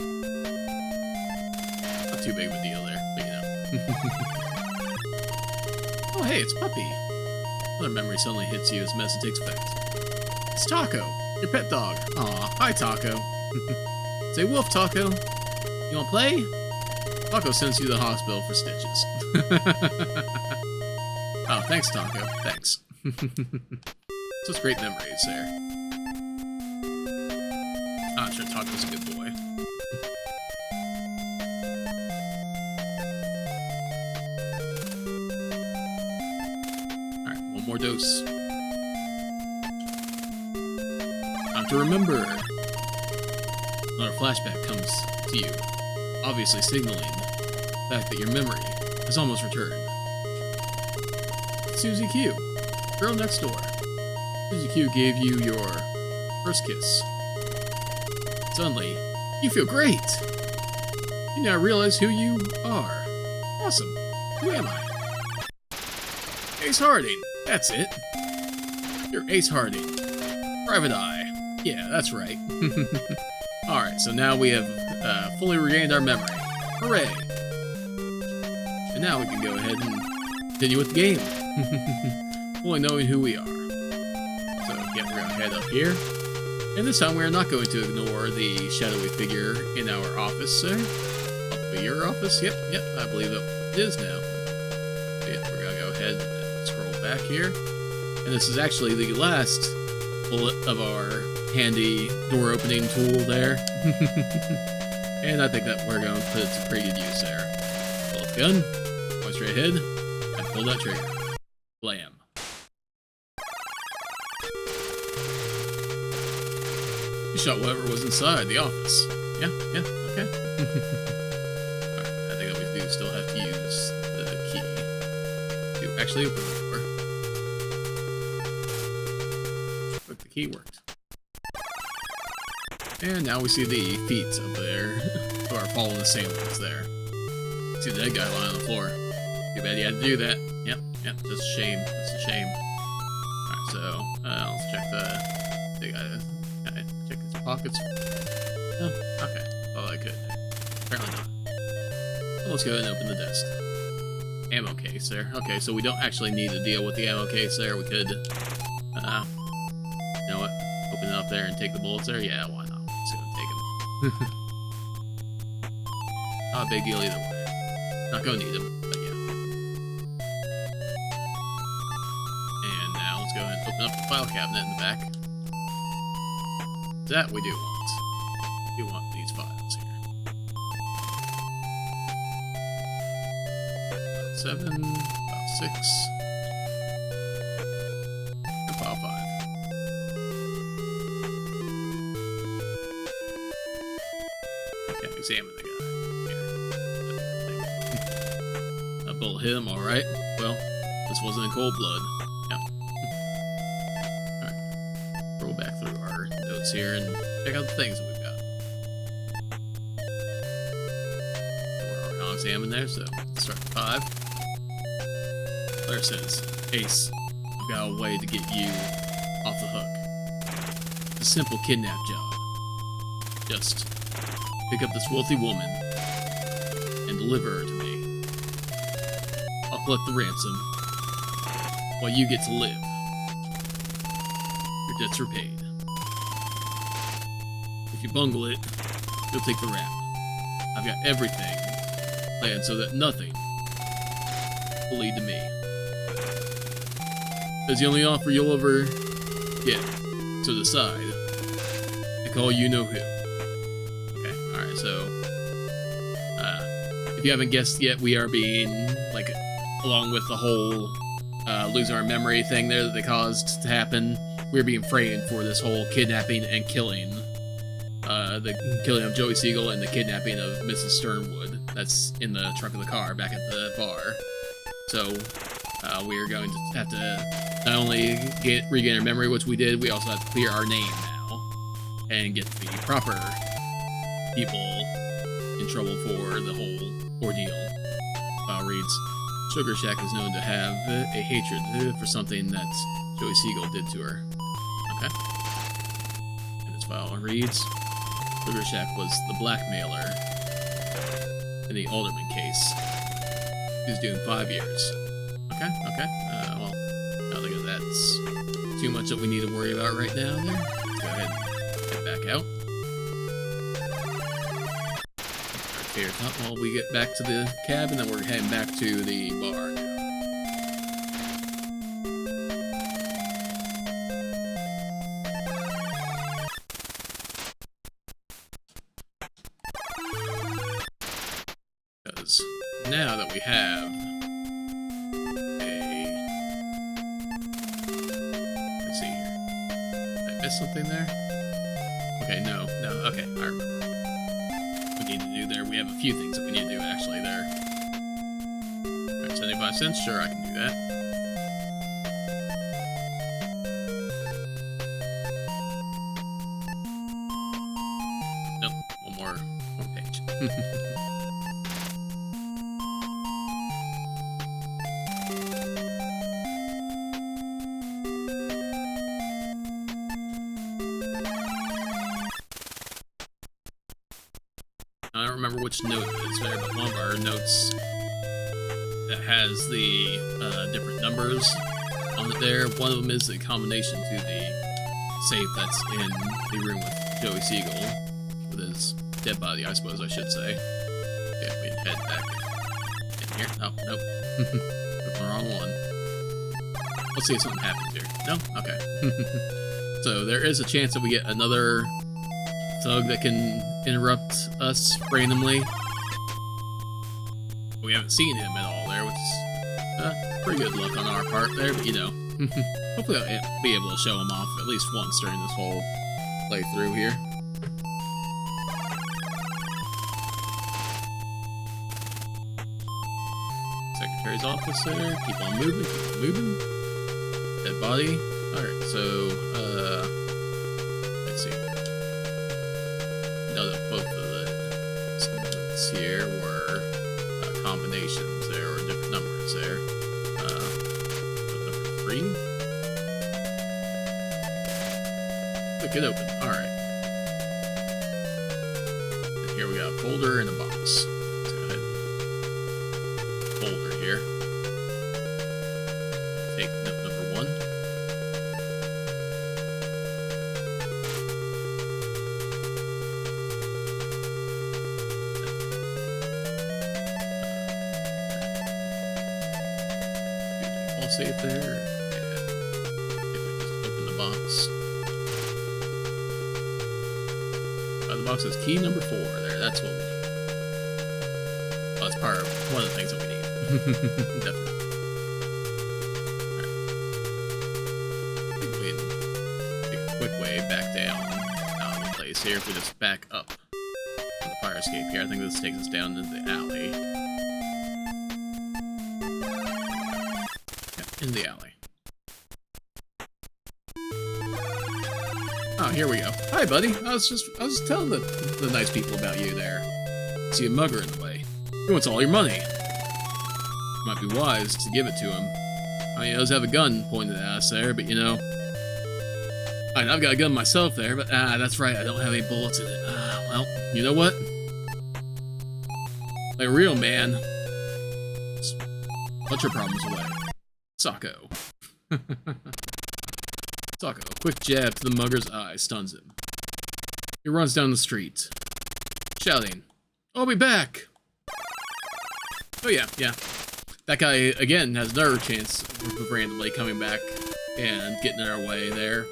Not too big of a deal there, but you know. Oh hey, it's Puppy. Another memory suddenly hits you as medicine takes effect. It's Taco, your pet dog. Aw, hi Taco. Say woof, Taco. You wanna play? Taco sends you to the hospital for stitches. Oh, thanks, Taco. Thanks. Such great memories there. I'm sure Taco's a good boy. Alright, one more dose. Time to remember. Another flashback comes to you, obviously signaling the fact that your memory has almost returned. Susie Q, girl next door. Susie Q gave you your first kiss. Suddenly, you feel great. You now realize who you are. Awesome. Who am I? Ace Harding. That's it. You're Ace Harding. Private Eye. Yeah, that's right. Alright, so now we have fully regained our memory. Hooray! And now we can go ahead and continue with the game. Fully knowing who we are. So, yeah, we're going to head up here. And this time we are not going to ignore the shadowy figure in our office, sir. Up your office? Yep, I believe it is now. So, yeah, we're going to go ahead and scroll back here. And this is actually the last bullet of our handy door opening tool there. And I think that we're going to put it to pretty good use there. Pull up the gun, point straight ahead, and pull that trigger. Blam. You shot whatever was inside the office. Yeah, okay. Alright, I think that we do still have to use the key to actually open the door. But the key worked. And now we see the feet up there of our fallen assailants there. See the dead guy lying on the floor. Too bad you had to do that. Yep, just a shame. That's a shame. Alright, so let's check check his pockets. Oh, okay. Well, I could. Apparently not. So let's go ahead and open the desk. Ammo case there. Okay, so we don't actually need to deal with the ammo case there. We could, you know what? Open it up there and take the bullets there. Yeah, why not? Just gonna take them. Not a big deal either way. Not gonna need them, but yeah. And now let's go ahead and open up the file cabinet in the back. That we do want. We want these files here. File 7, file 6, and file 5. Okay, examine the guy. Here. A bullet hit him, alright. Well, this wasn't in cold blood. Yeah. Alright. Roll back through our notes here and check out the things that we've got. We're already on examine there, so let's start with 5. Claire says, Ace, I've got a way to get you off the hook. It's a simple kidnap job. Just pick up this wealthy woman and deliver her to me. I'll collect the ransom while you get to live. Your debts are paid. If you bungle it, you'll take the rap. I've got everything planned so that nothing will lead to me. That's the only offer you'll ever get, so decide and call you know who. Okay, alright, so if you haven't guessed yet, we are being, like, along with the whole lose our memory thing there that they caused to happen. We were being framed for this whole kidnapping and killing. The killing of Joey Siegel and the kidnapping of Mrs. Sternwood. That's in the trunk of the car back at the bar. So, we are going to have to not only regain our memory, which we did, we also have to clear our name now. And get the proper people in trouble for the whole ordeal. Reads, Sugar Shack is known to have a hatred for something that Joey Siegel did to her. Okay. And this file reads, Sugar Shack was the blackmailer in the Alderman case. He's doing 5 years. Okay, okay. Well, I don't think that's too much that we need to worry about right now there. Let's go ahead and head back out. Here, while we get back to the cab, and then we're heading back to the bar now. Because now that we have let's see here. Did I miss something there? Okay, no, okay, I remember. Need to do there. We have a few things that we need to do actually there. Alright, 75 cents, sure, I can do that. Nope, one more page. I don't remember which note is there, but one of our notes that has the different numbers on it there. One of them is the combination to the safe that's in the room with Joey Siegel, with his dead body, I suppose I should say. Yeah, we head back in here. Oh, nope. The wrong one. Let's see if something happens here. No? Okay. So there is a chance that we get another thug that can interrupt us randomly. We haven't seen him at all there, which is pretty good luck on our part there, but you know. Hopefully I'll be able to show him off at least once during this whole playthrough here. Secretary's office there. Keep on moving, keep on moving. Dead body. Alright, so, let's see. Know that both of the notes here were combinations there, or different numbers there. Number 3. Click it open. Alright. And here we got a folder and a box. Let's go ahead. Folder here. Take note number 1. Save there, and if we just open the box. The box says key number 4 there, that's what we need. Oh, that's part of one of the things that we need. Definitely. Alright. We can take a quick way back down out of the place here if we just back up on the fire escape here. I think this takes us down into the alley. In the alley. Oh, here we go. Hi, buddy. I was telling the nice people about you there. See a mugger in the way. He wants all your money. Might be wise to give it to him. I mean, he does have a gun pointed at us there, but you know. I've got a gun myself there, but that's right, I don't have any bullets in it. Well, you know what? Like a real man, just put your problems away. Socko. Socko, a quick jab to the mugger's eye stuns him. He runs down the street, shouting, "I'll be back!" Oh yeah. That guy, again, has another chance of randomly coming back and getting in our way there.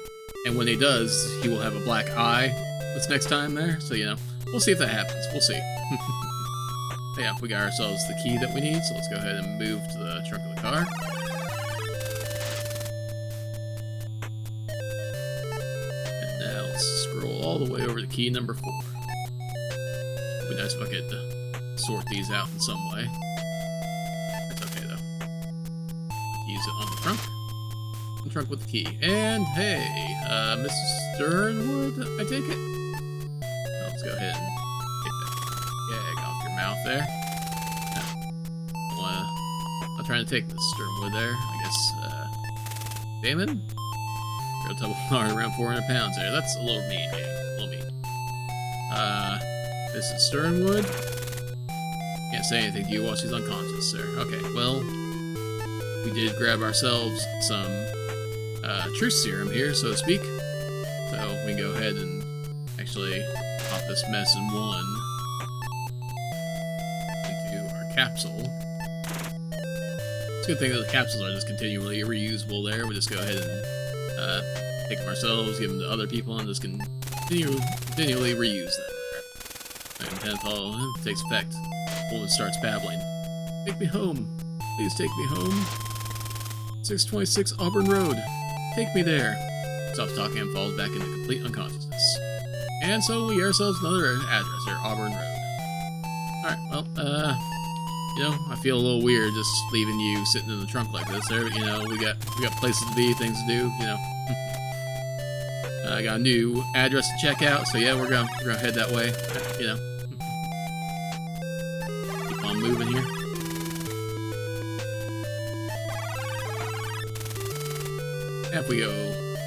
And when he does, he will have a black eye this next time there. So, you know, we'll see if that happens. We'll see. Yeah, we got ourselves the key that we need, so let's go ahead and move to the trunk of the car. scroll all the way over to key number 4. It'd be nice if I could sort these out in some way. That's okay though. Use it on the trunk. The trunk with the key. And hey, Mrs. Sternwood, I take it? Oh, let's go ahead and take that gag off your mouth there. I'm not trying to take Mrs. Sternwood there. I guess, Damon? Real double hard around 400 pounds there. That's a little mean, gang. A little mean. Mrs. Sternwood? Can't say anything to you while she's unconscious, sir. Okay, well, we did grab ourselves some truth serum here, so to speak. So we can go ahead and actually pop this mess in one into our capsule. It's a good thing that the capsules are just continually reusable there. We just go ahead and take them ourselves, give them to other people, and just continually reuse them there. And that's all takes effect. The woman starts babbling. Take me home. Please take me home. 626 Auburn Road. Take me there. Stops talking and falls back into complete unconsciousness. And so we get ourselves another address here, Auburn Road. Alright, well, you know, I feel a little weird just leaving you sitting in the trunk like this there, but, you know, we got places to be, things to do, you know. I got a new address to check out, so yeah, we're gonna head that way, you know. Keep on moving here. And if we go,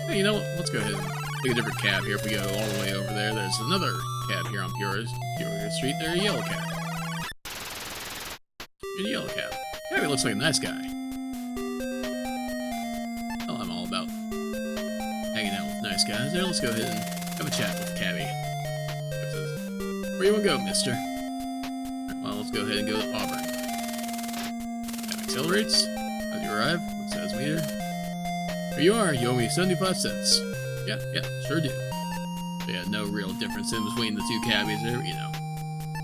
hey, you know what, let's go ahead and take a different cab here. If we go all the way over there, there's another cab here on Peoria Street, there's a yellow cab. A yellow cab. Hey, he looks like a nice guy. Well, I'm all about hanging out with nice guys. There, let's go ahead and have a chat with the cabbie. Where you want to go, mister? Right, well, let's go ahead and go to Auburn. Cab accelerates. How do you arrive? What's that meter? Here you are. You owe me 75 cents. Yeah, sure do. So yeah, no real difference in between the two cabbies there, you know.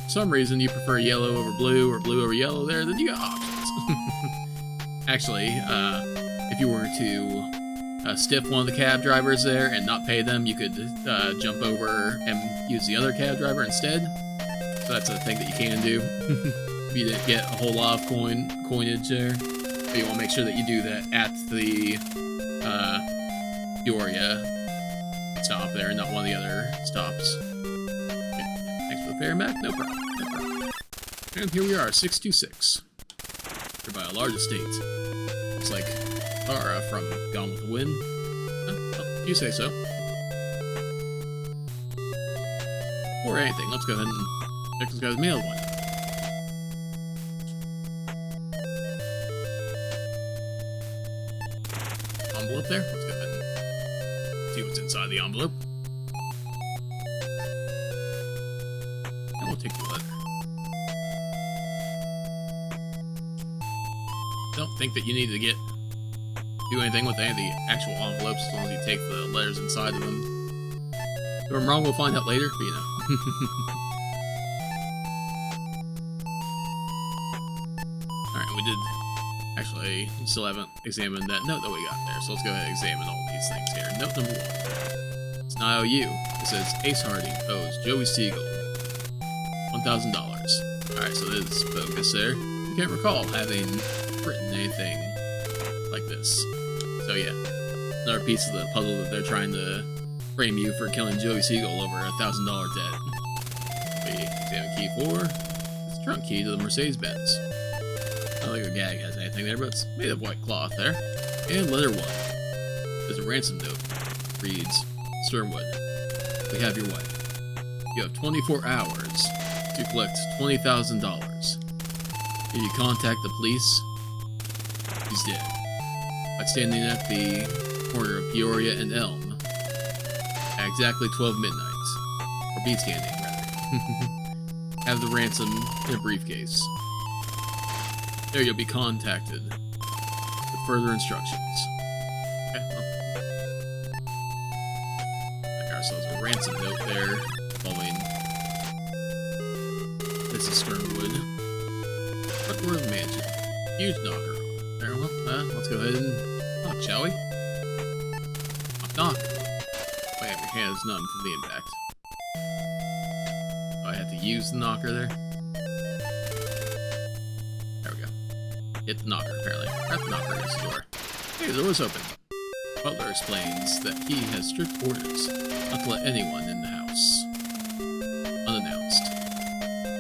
For some reason you prefer yellow over blue or blue over yellow there, then you got options. Actually, if you were to stiff one of the cab drivers there and not pay them, you could jump over and use the other cab driver instead. So that's a thing that you can do. If you didn't get a whole lot of coinage there. But you want to make sure that you do that at the Peoria stop there and not one of the other stops. Thanks for the fare, Mac. No problem. And here we are, 626. We're by a large estate. Looks like Tara from Gone with the Wind. Oh, you say so. Or anything. Let's go ahead and check this guy's mail one. Envelope there. Let's go ahead and see what's inside the envelope. And we'll take the letter. Don't think that you need to do anything with any of the actual envelopes as long as you take the letters inside of them. If I'm wrong, we'll find out later, but you know. Alright, we did actually still haven't examined that note that we got there, so let's go ahead and examine all these things here. Note number 1. It's an IOU. It says Ace Harding owes Joey Siegel $1,000. Alright, so this is bogus there. You can't recall having written anything like this. So yeah, another piece of the puzzle that they're trying to frame you for killing Joey Siegel over a $1,000 debt. We examine key 4. It's a trunk key to the Mercedes-Benz. I don't think the gag has anything there, but it's made of white cloth there. And letter 1. There's a ransom note. Reads, Sternwood, we have your wife. You have 24 hours to collect $20,000. If you contact the police, he's dead. By standing at the corner of Peoria and Elm at exactly 12 midnight. Or be standing, rather. Have the ransom in a briefcase. There you'll be contacted with further instructions. Okay, well. Got ourselves a ransom note there following Mrs. Sternwood. Wentworth Mansion. Huge knocker. There, well, let's go ahead and knock, shall we? Knock, knock. Wait, has none from the impact. Oh, I had to use the knocker there. There we go. Hit the knocker, apparently. At the knocker is the door. Hey, the door's open. Butler explains that he has strict orders not to let anyone in the house unannounced,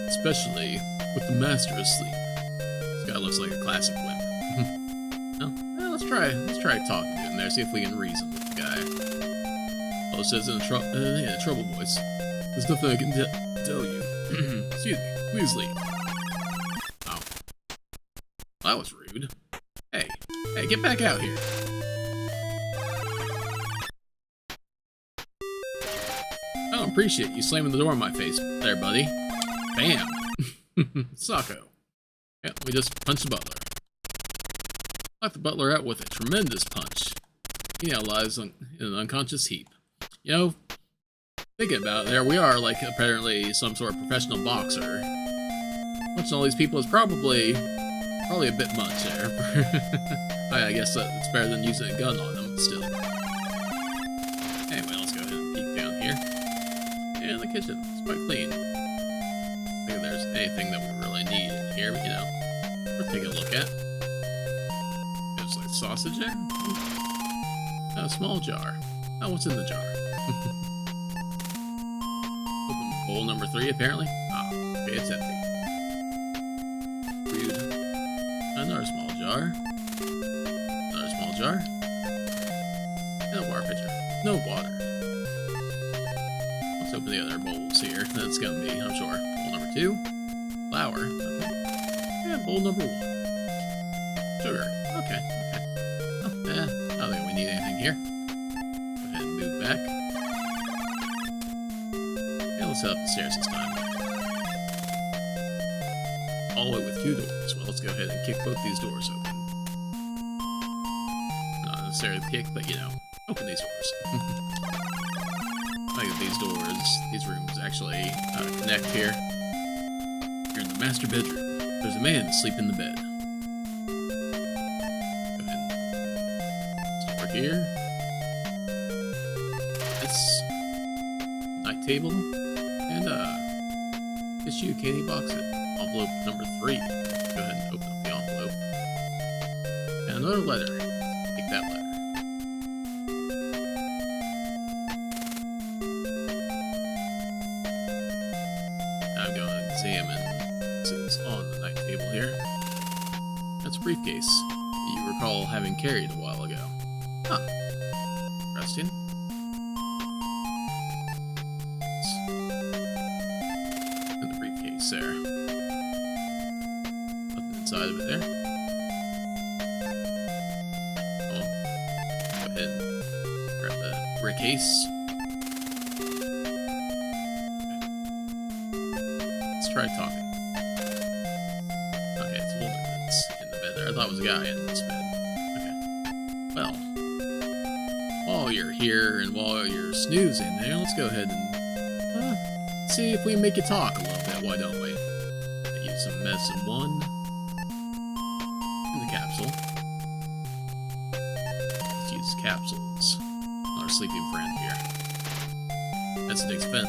especially with the master asleep. This guy looks like a classic wimp. Well, let's try talking to him there, see if we can reason with the guy. Oh, it says in a trouble voice, "There's nothing I can tell you." Excuse me, please leave. Oh, well, that was rude. Hey, get back out here. I don't appreciate you slamming the door in my face there, buddy. Bam! Socko. Yeah, we just punched the butler. Knocked the butler out with a tremendous punch. He now lies in an unconscious heap. You know, thinking about it, there we are, like apparently some sort of professional boxer. Punching all these people is probably a bit much there. I guess it's better than using a gun on them, but still. Anyway, let's go ahead and peek down here. And the kitchen, it's quite clean. I think if there's anything that we really need in here, but, you know, we're taking a look at. There's like sausage there. A small jar. Oh, what's in the jar? Open bowl number 3, apparently. Ah, okay, it's empty. Rude. Another small jar. Another small jar. And a water pitcher. No water. Let's open the other bowls here. That's gonna be, I'm sure. Bowl number 2. Flour. Okay. And bowl number 1. Sugar. Okay. Oh, I don't think we need anything here. Go ahead and move back. And let's head up the stairs this time. All the way with 2 doors. Well, let's go ahead and kick both these doors open. Not necessarily kick, but, you know, open these doors. I think these rooms actually connect here. You're in the master bedroom. There's a man asleep in the bed. Go ahead and start here. This night table and tissue candy box envelope number 3. Go ahead and open up the envelope. And another letter. Take that letter. I'm going to examine what's on the night table here. That's a briefcase that you recall having carried a while ago. Huh. Interesting. And the briefcase there. Nothing inside of it there. Oh. Go ahead and grab the brick case. Try talking. Okay, it's a woman that's in the bed there. I thought it was a guy in this bed. Okay. Well, while you're here and while you're snoozing there, let's go ahead and see if we can make you talk a little bit, why don't we? Use some medicine 1 in the capsule. Let's use capsules on our sleeping friend here. That's an effect.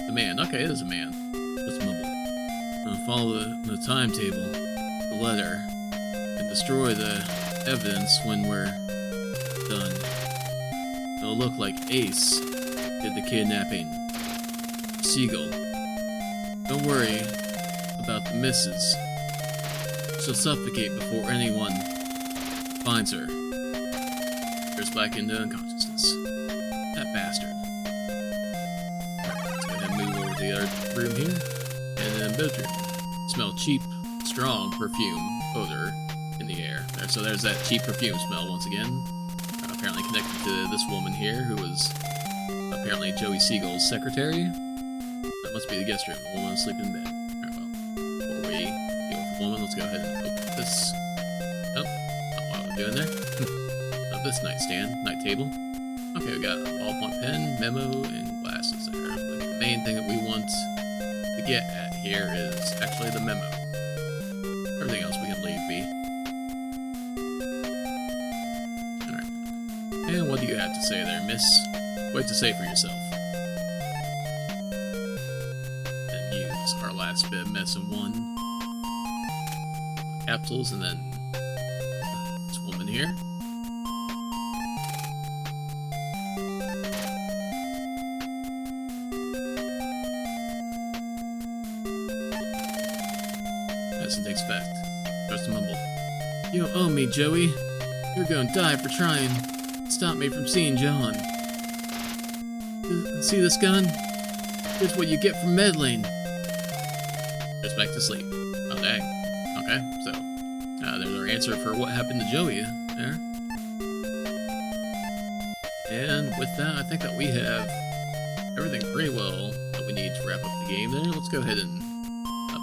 The man. Okay, it is a man. Let's mumble. Follow the timetable, the letter, and destroy the evidence when we're done. It'll look like Ace did the kidnapping. Siegel. Don't worry about the missus. She'll suffocate before anyone finds her. Goes back into unconsciousness. That bastard. Alright, let's go ahead and move over to the other room here. And then bedroom. Smell cheap, strong perfume odor in the air. So there's that cheap perfume smell once again. Apparently connected to this woman here, who was apparently Joey Siegel's secretary. That must be the guest room. The woman sleeping in bed. Alright, well, before we deal with the woman, let's go ahead and open this. Oh, not what we're doing there. This nightstand, night table. Okay, we got a ballpoint pen, memo, and glasses there. But the main thing that we want to get at here is actually the memo. Everything else we can leave be. Alright. And what do you have to say there, miss? What to say for yourself? And use our last bit of medicine 1 capsules, and then this woman here. Medicine takes effect. Starts to mumble. You don't owe me, Joey. You're gonna die for trying to stop me from seeing John. See this gun? Here's what you get for meddling. Goes back to sleep. Okay. Okay, so there's our answer for what happened to Joey there. And with that, I think that we have everything pretty well that we need to wrap up the game there. Let's go ahead and,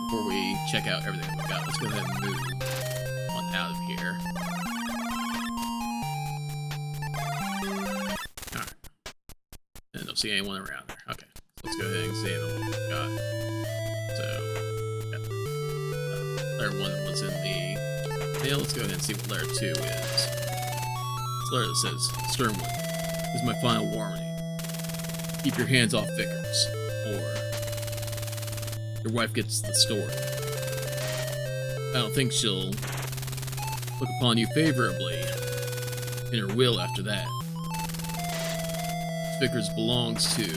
before we check out everything that we got, let's go ahead and move on out of here. Alright. And don't see anyone around there. Okay, let's go ahead and examine what we've got. So, yeah. Layer 1 was in the mail. Let's go ahead and see what Layer 2 is. It's a letter that says, Sternwood, this is my final warning. Keep your hands off Vickers, or your wife gets the story. I don't think she'll look upon you favorably in her will after that. Vickers belongs to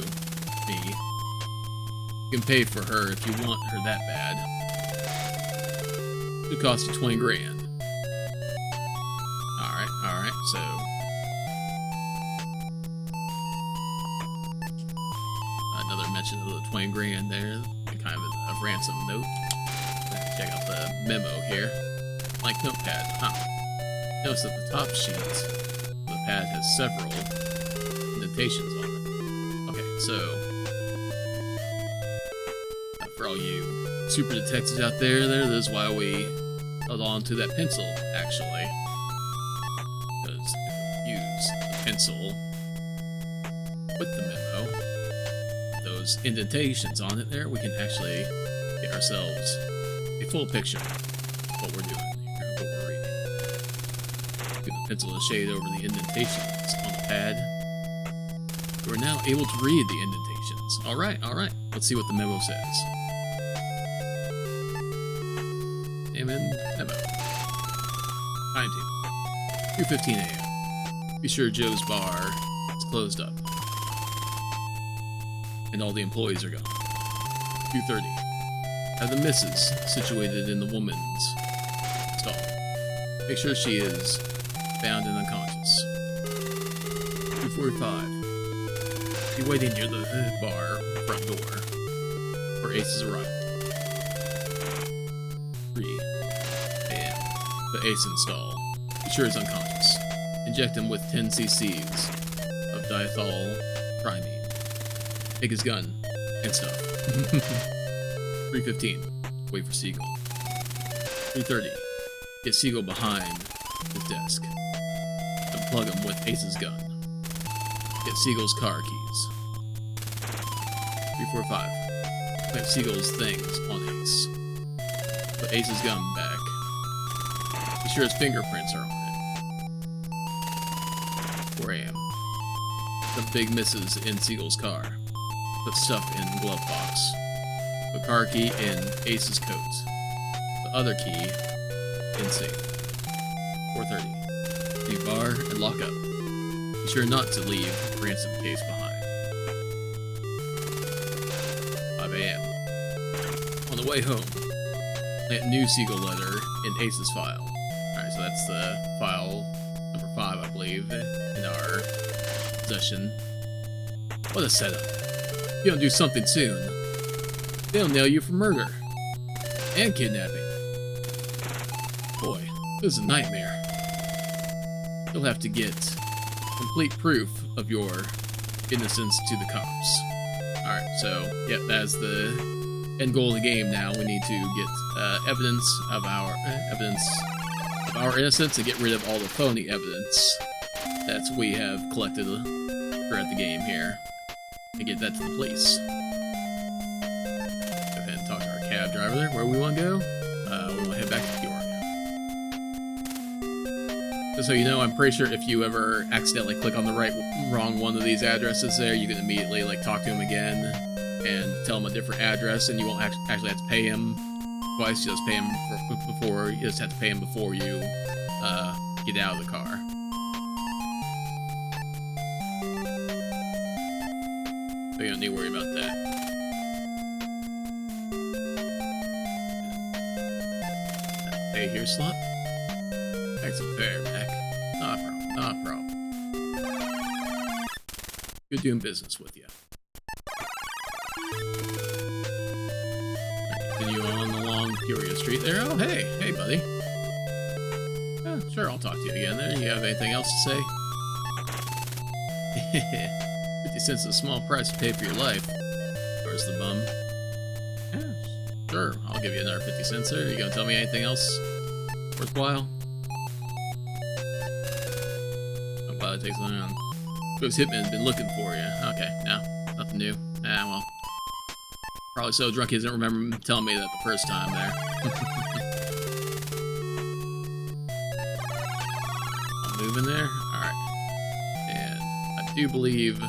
me. You can pay for her if you want her that bad. It'll cost you 20 grand. Alright, so... another mention of the 20 grand there. Kind of a ransom note. Check out the memo here. Blank notepad. Notice that the top sheet of the pad has several indentations on it. Okay, so for all you super detectives out there, this is why we held on to that pencil, actually. Because if we use the pencil with the memo, those indentations on it there, we can actually get ourselves a full picture of what we're doing here, what we're reading. Give the pencil a shade over the indentations on the pad. We're now able to read the indentations. Alright. Let's see what the memo says. Memo. Timetable. 2:15 a.m. Be sure Joe's bar is closed up. And all the employees are gone. 2:30. Have the missus situated in the woman's stall. Make sure she is found and unconscious. 2:45. Be waiting near the bar front door for Ace's arrival. 3 a.m. Put Ace in stall. Be sure he's unconscious. Inject him with 10 cc's of diethyl primine. Take his gun and stuff. 3:15. Wait for Siegel. 3:30. Get Siegel behind his desk. Unplug him with Ace's gun. Get Siegel's car keys. 3:45. Put Siegel's things on Ace. Put Ace's gun back. Be sure his fingerprints are on it. 4 a.m. Put big misses in Siegel's car. Put stuff in glove box. Put car key in Ace's coat. The other key in safe. 4:30. Leave bar and lock up. Be sure not to leave ransom case behind. 5 a.m. On the way home, plant new Siegel letter in Ace's file. Alright, so that's the file number 5, I believe, in our possession. What a setup. If you don't do something soon, they'll nail you for murder and kidnapping. Boy, this is a nightmare. You'll have to get complete proof of your innocence to the cops. Alright, so, yeah, that's the end goal of the game now. We need to get evidence of our innocence and get rid of all the phony evidence that we have collected throughout the game here. And get that to the police. Go ahead and talk to our cab driver there. Where we want to go? We want to head back to Peoria. Just so you know, I'm pretty sure if you ever accidentally click on the wrong one of these addresses there, you can immediately like talk to him again and tell him a different address, and you won't actually have to pay him twice. You just pay him before. You just have to pay him before you get out of the car. So you don't need to worry about that. Pay here slot. Thanks a fair, Mac. Not a problem. Not a problem. Good doing business with you. Continue on along Curio Street there. Oh, hey. Hey, buddy. Yeah, sure, I'll talk to you again there. You have anything else to say? 50 cents is a small price to pay for your life. Where's the bum? Yeah, sure, I'll give you another 50 cents there. You gonna tell me anything else worthwhile? I'm glad it takes long. Ghost Hitman has been looking for you. Okay, no, nothing new. Ah, well. Probably so drunk he doesn't remember telling me that the first time there. I'm moving there? Alright. And I do believe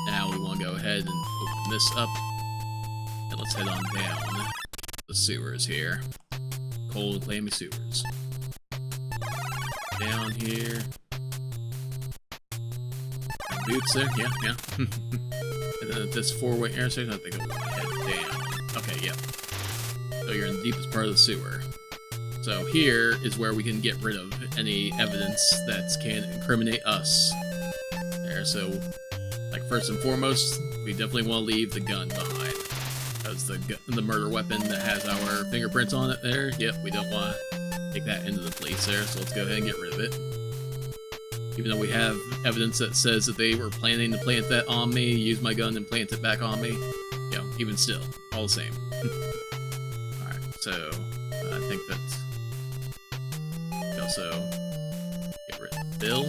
now we want to go ahead and open this up. And let's head on down the sewers here. Cold and clammy sewers. Down here. Boots there? Yeah, yeah. And then at this four-way intersection, I think I'll head down. Okay, yep. So you're in the deepest part of the sewer. So here is where we can get rid of any evidence that can incriminate us. There, so, like, first and foremost, we definitely want to leave the gun behind. That's the murder weapon that has our fingerprints on it there. Yep, we don't want to take that into the police there, so let's go ahead and get rid of it. Even though we have evidence that says that they were planning to plant that on me, use my gun and plant it back on me, you know, even still, all the same. Alright, so, I think that we also get rid of Bill.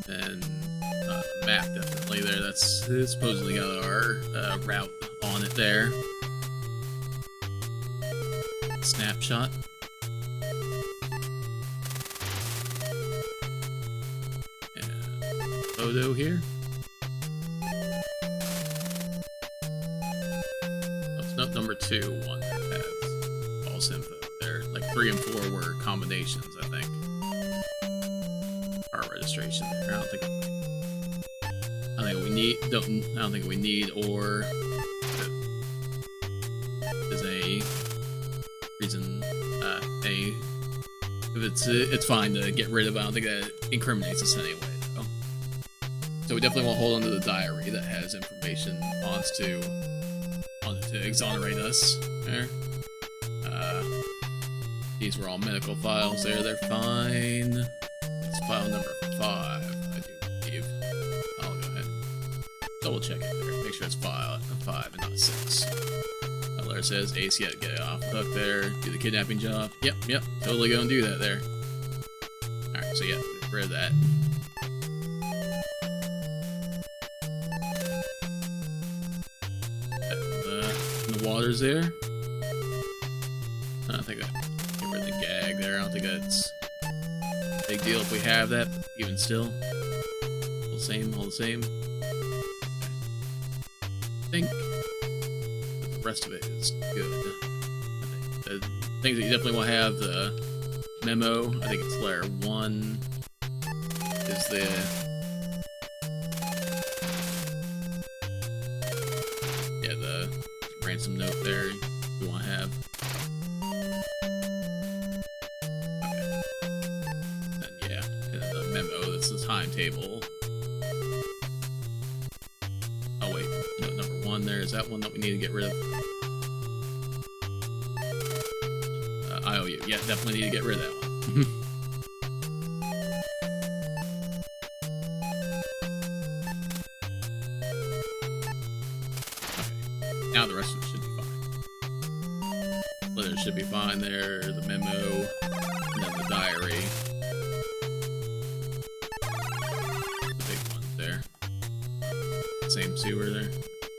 And, map definitely there, that's supposedly got our route on it there. Snapshot. And photo here. That's not number 2 one that has false info there. Like 3 and 4 were combinations, I think. Car registration there. I don't think we need or is a reason if it's fine to get rid of. I don't think that incriminates us anyway though. So we definitely want to hold on to the diary that has information on it to exonerate us there. These were all medical files there, they're fine. It's file number 5, I do believe. I'll go ahead and double check it there, make sure it's file 5 and not 6. It says Ace yet get it off the hook there, do the kidnapping job. Yep, totally gonna do that there. Alright, so yeah, get rid of that. The water's there. I don't think I get rid of the gag there. I don't think that's a big deal if we have that, but even still. All the same. I think the rest of it is good. The things that you definitely want to have, the memo, I think it's layer 1 is the ransom note there you want to have. Okay. And yeah, and the memo, that's the timetable. Oh wait, no, number 1 there, is that one that we need to get rid of? IOU, yeah, definitely need to get rid of that one. Now the rest of it should be fine. Letter should be fine there, the memo, and then the diary. The big one there. Same sewer there.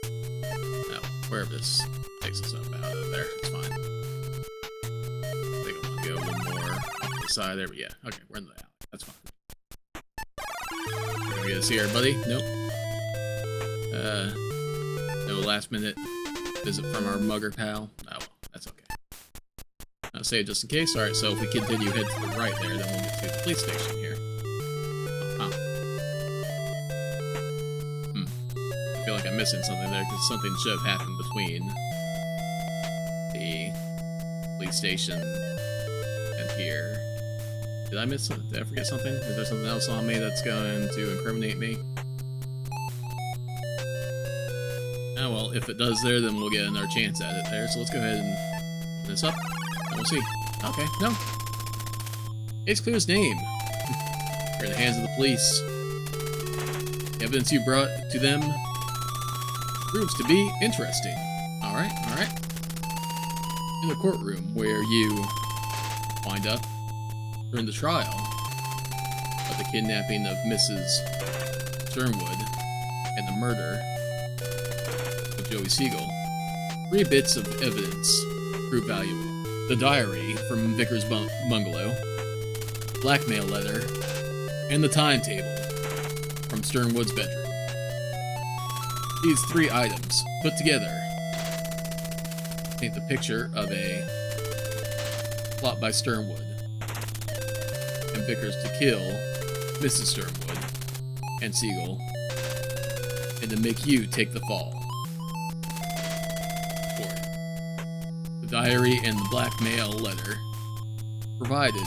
That one, wherever this takes us up out of there. It's fine. I think I want to go a little more up the side there, but yeah. Okay, we're in the alley. That's fine. We're gonna get to see everybody. Nope. No last minute visit from our mugger pal. Oh, well, that's okay. I'll save just in case. Alright, so if we continue head to the right there, then we'll get to the police station here. I feel like I'm missing something there, because something should have happened between the police station and here. Did I miss something? Did I forget something? Is there something else on me that's going to incriminate me? Oh well, if it does there, then we'll get another chance at it there. So let's go ahead and open this up, and we'll see. Okay, no. It's clear his name. You're in the hands of the police. The evidence you brought to them proves to be interesting. Alright, alright. In the courtroom where you wind up during the trial of the kidnapping of Mrs. Sternwood and the murder of Joey Siegel, 3 bits of evidence proved valuable. The diary from Vickers' bungalow, blackmail letter, and the timetable from Sternwood's bedroom. These 3 items, put together, paint the picture of a plot by Sternwood and Vickers to kill Mrs. Sternwood and Siegel, and to make you take the fall for it. The diary and the blackmail letter provided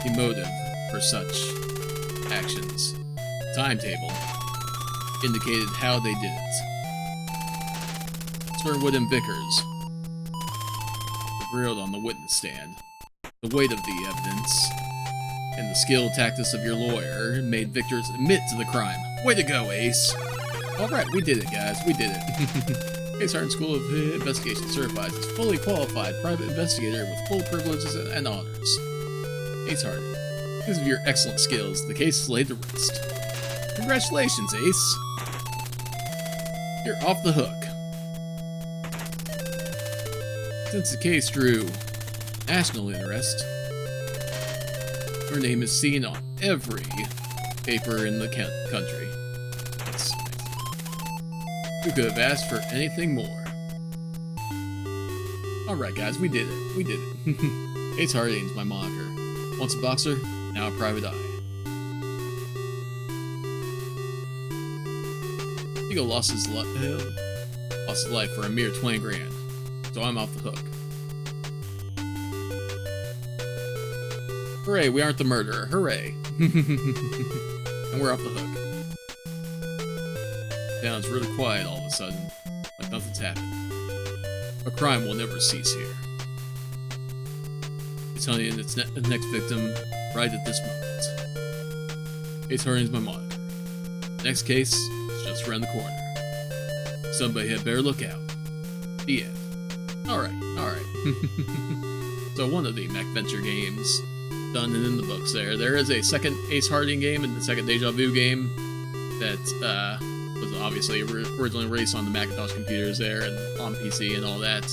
the motive for such actions. The timetable indicated how they did it. Sternwood and Vickers were grilled on the witness stand. The weight of the evidence and the skilled tactics of your lawyer made Vickers admit to the crime. Way to go, Ace! Alright, we did it, guys. We did it. Ace Harding School of Investigation certifies as fully qualified private investigator with full privileges and honors. Ace Harding, because of your excellent skills, the case is laid to rest. Congratulations, Ace! You're off the hook. Since the case drew national interest, your name is seen on every paper in the country. Nice. Who could have asked for anything more? Alright guys, we did it. We did it. Ace Harding's my moniker. Once a boxer, now a private eye. Siegel lost his life for a mere 20 grand, so I'm off the hook. Hooray, we aren't the murderer. Hooray. And we're off the hook. Sounds really quiet all of a sudden, like nothing's happened. A crime will never cease here. It's hunting its next victim right at this moment. Ace Harding's my monitor. Next case is just around the corner. Somebody had better look out. The end. Alright, alright. So one of the Macventure games done and in the books there. There is a second Ace Harding game and the second Deja Vu game that was obviously originally released on the Macintosh computers there and on PC and all that.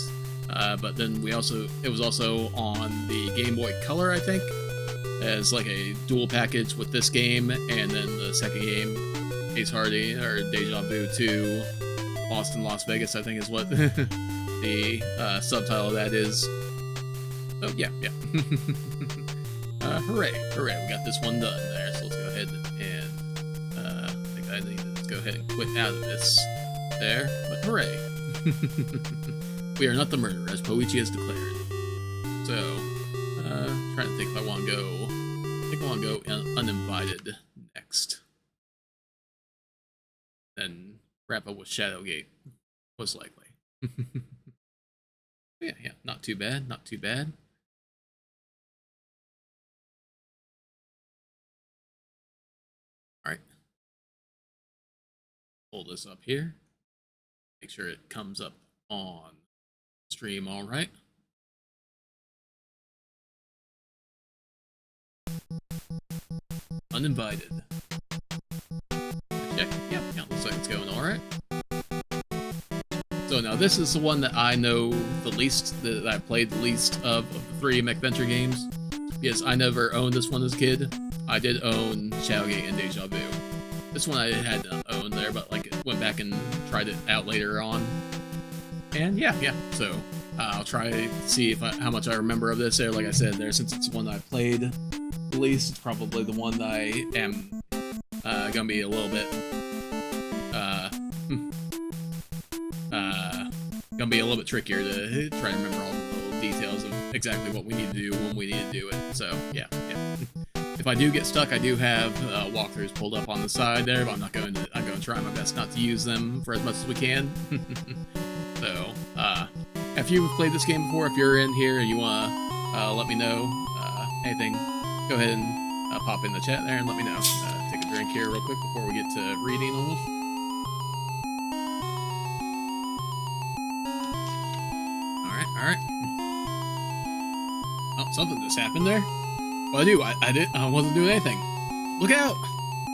But then it was also on the Game Boy Color, I think, as like a dual package with this game, and then the second game, Ace Harding, or Deja Vu 2, Austin, Las Vegas, I think is what the subtitle of that is. So yeah. Hooray, hooray, we got this one done there, so let's go ahead and, I think I need to go ahead and quit out of this there, but hooray. We are not the murderer, as Poichi has declared. So, trying to think if I want to go, Uninvited next. Then wrap up with Shadowgate, most likely. Yeah, not too bad, not too bad. Alright. Pull this up here. Make sure it comes up on stream, alright. Uninvited. Check. Yep, looks like it's going alright. So So now this is the one that I know the least, that I played the least of the 3 Macventure games. Because I never owned this one as a kid. I did own Shadowgate and Deja Vu. This one I had owned there, but like went back and tried it out later on. And yeah. So I'll try to see if how much I remember of this there. Like I said there, since it's one that I played the least, it's probably the one that I am gonna be a little bit trickier to try to remember all the little details of exactly what we need to do when we need to do it. So yeah. If I do get stuck, I do have walkthroughs pulled up on the side there, but I'm going to try my best not to use them for as much as we can. So if you've played this game before, if you're in here and you want to let me know anything, go ahead and pop in the chat there and let me know. Take a drink here real quick before we get to reading almost. Alright. Oh, something just happened there. Well, I wasn't doing anything. Look out!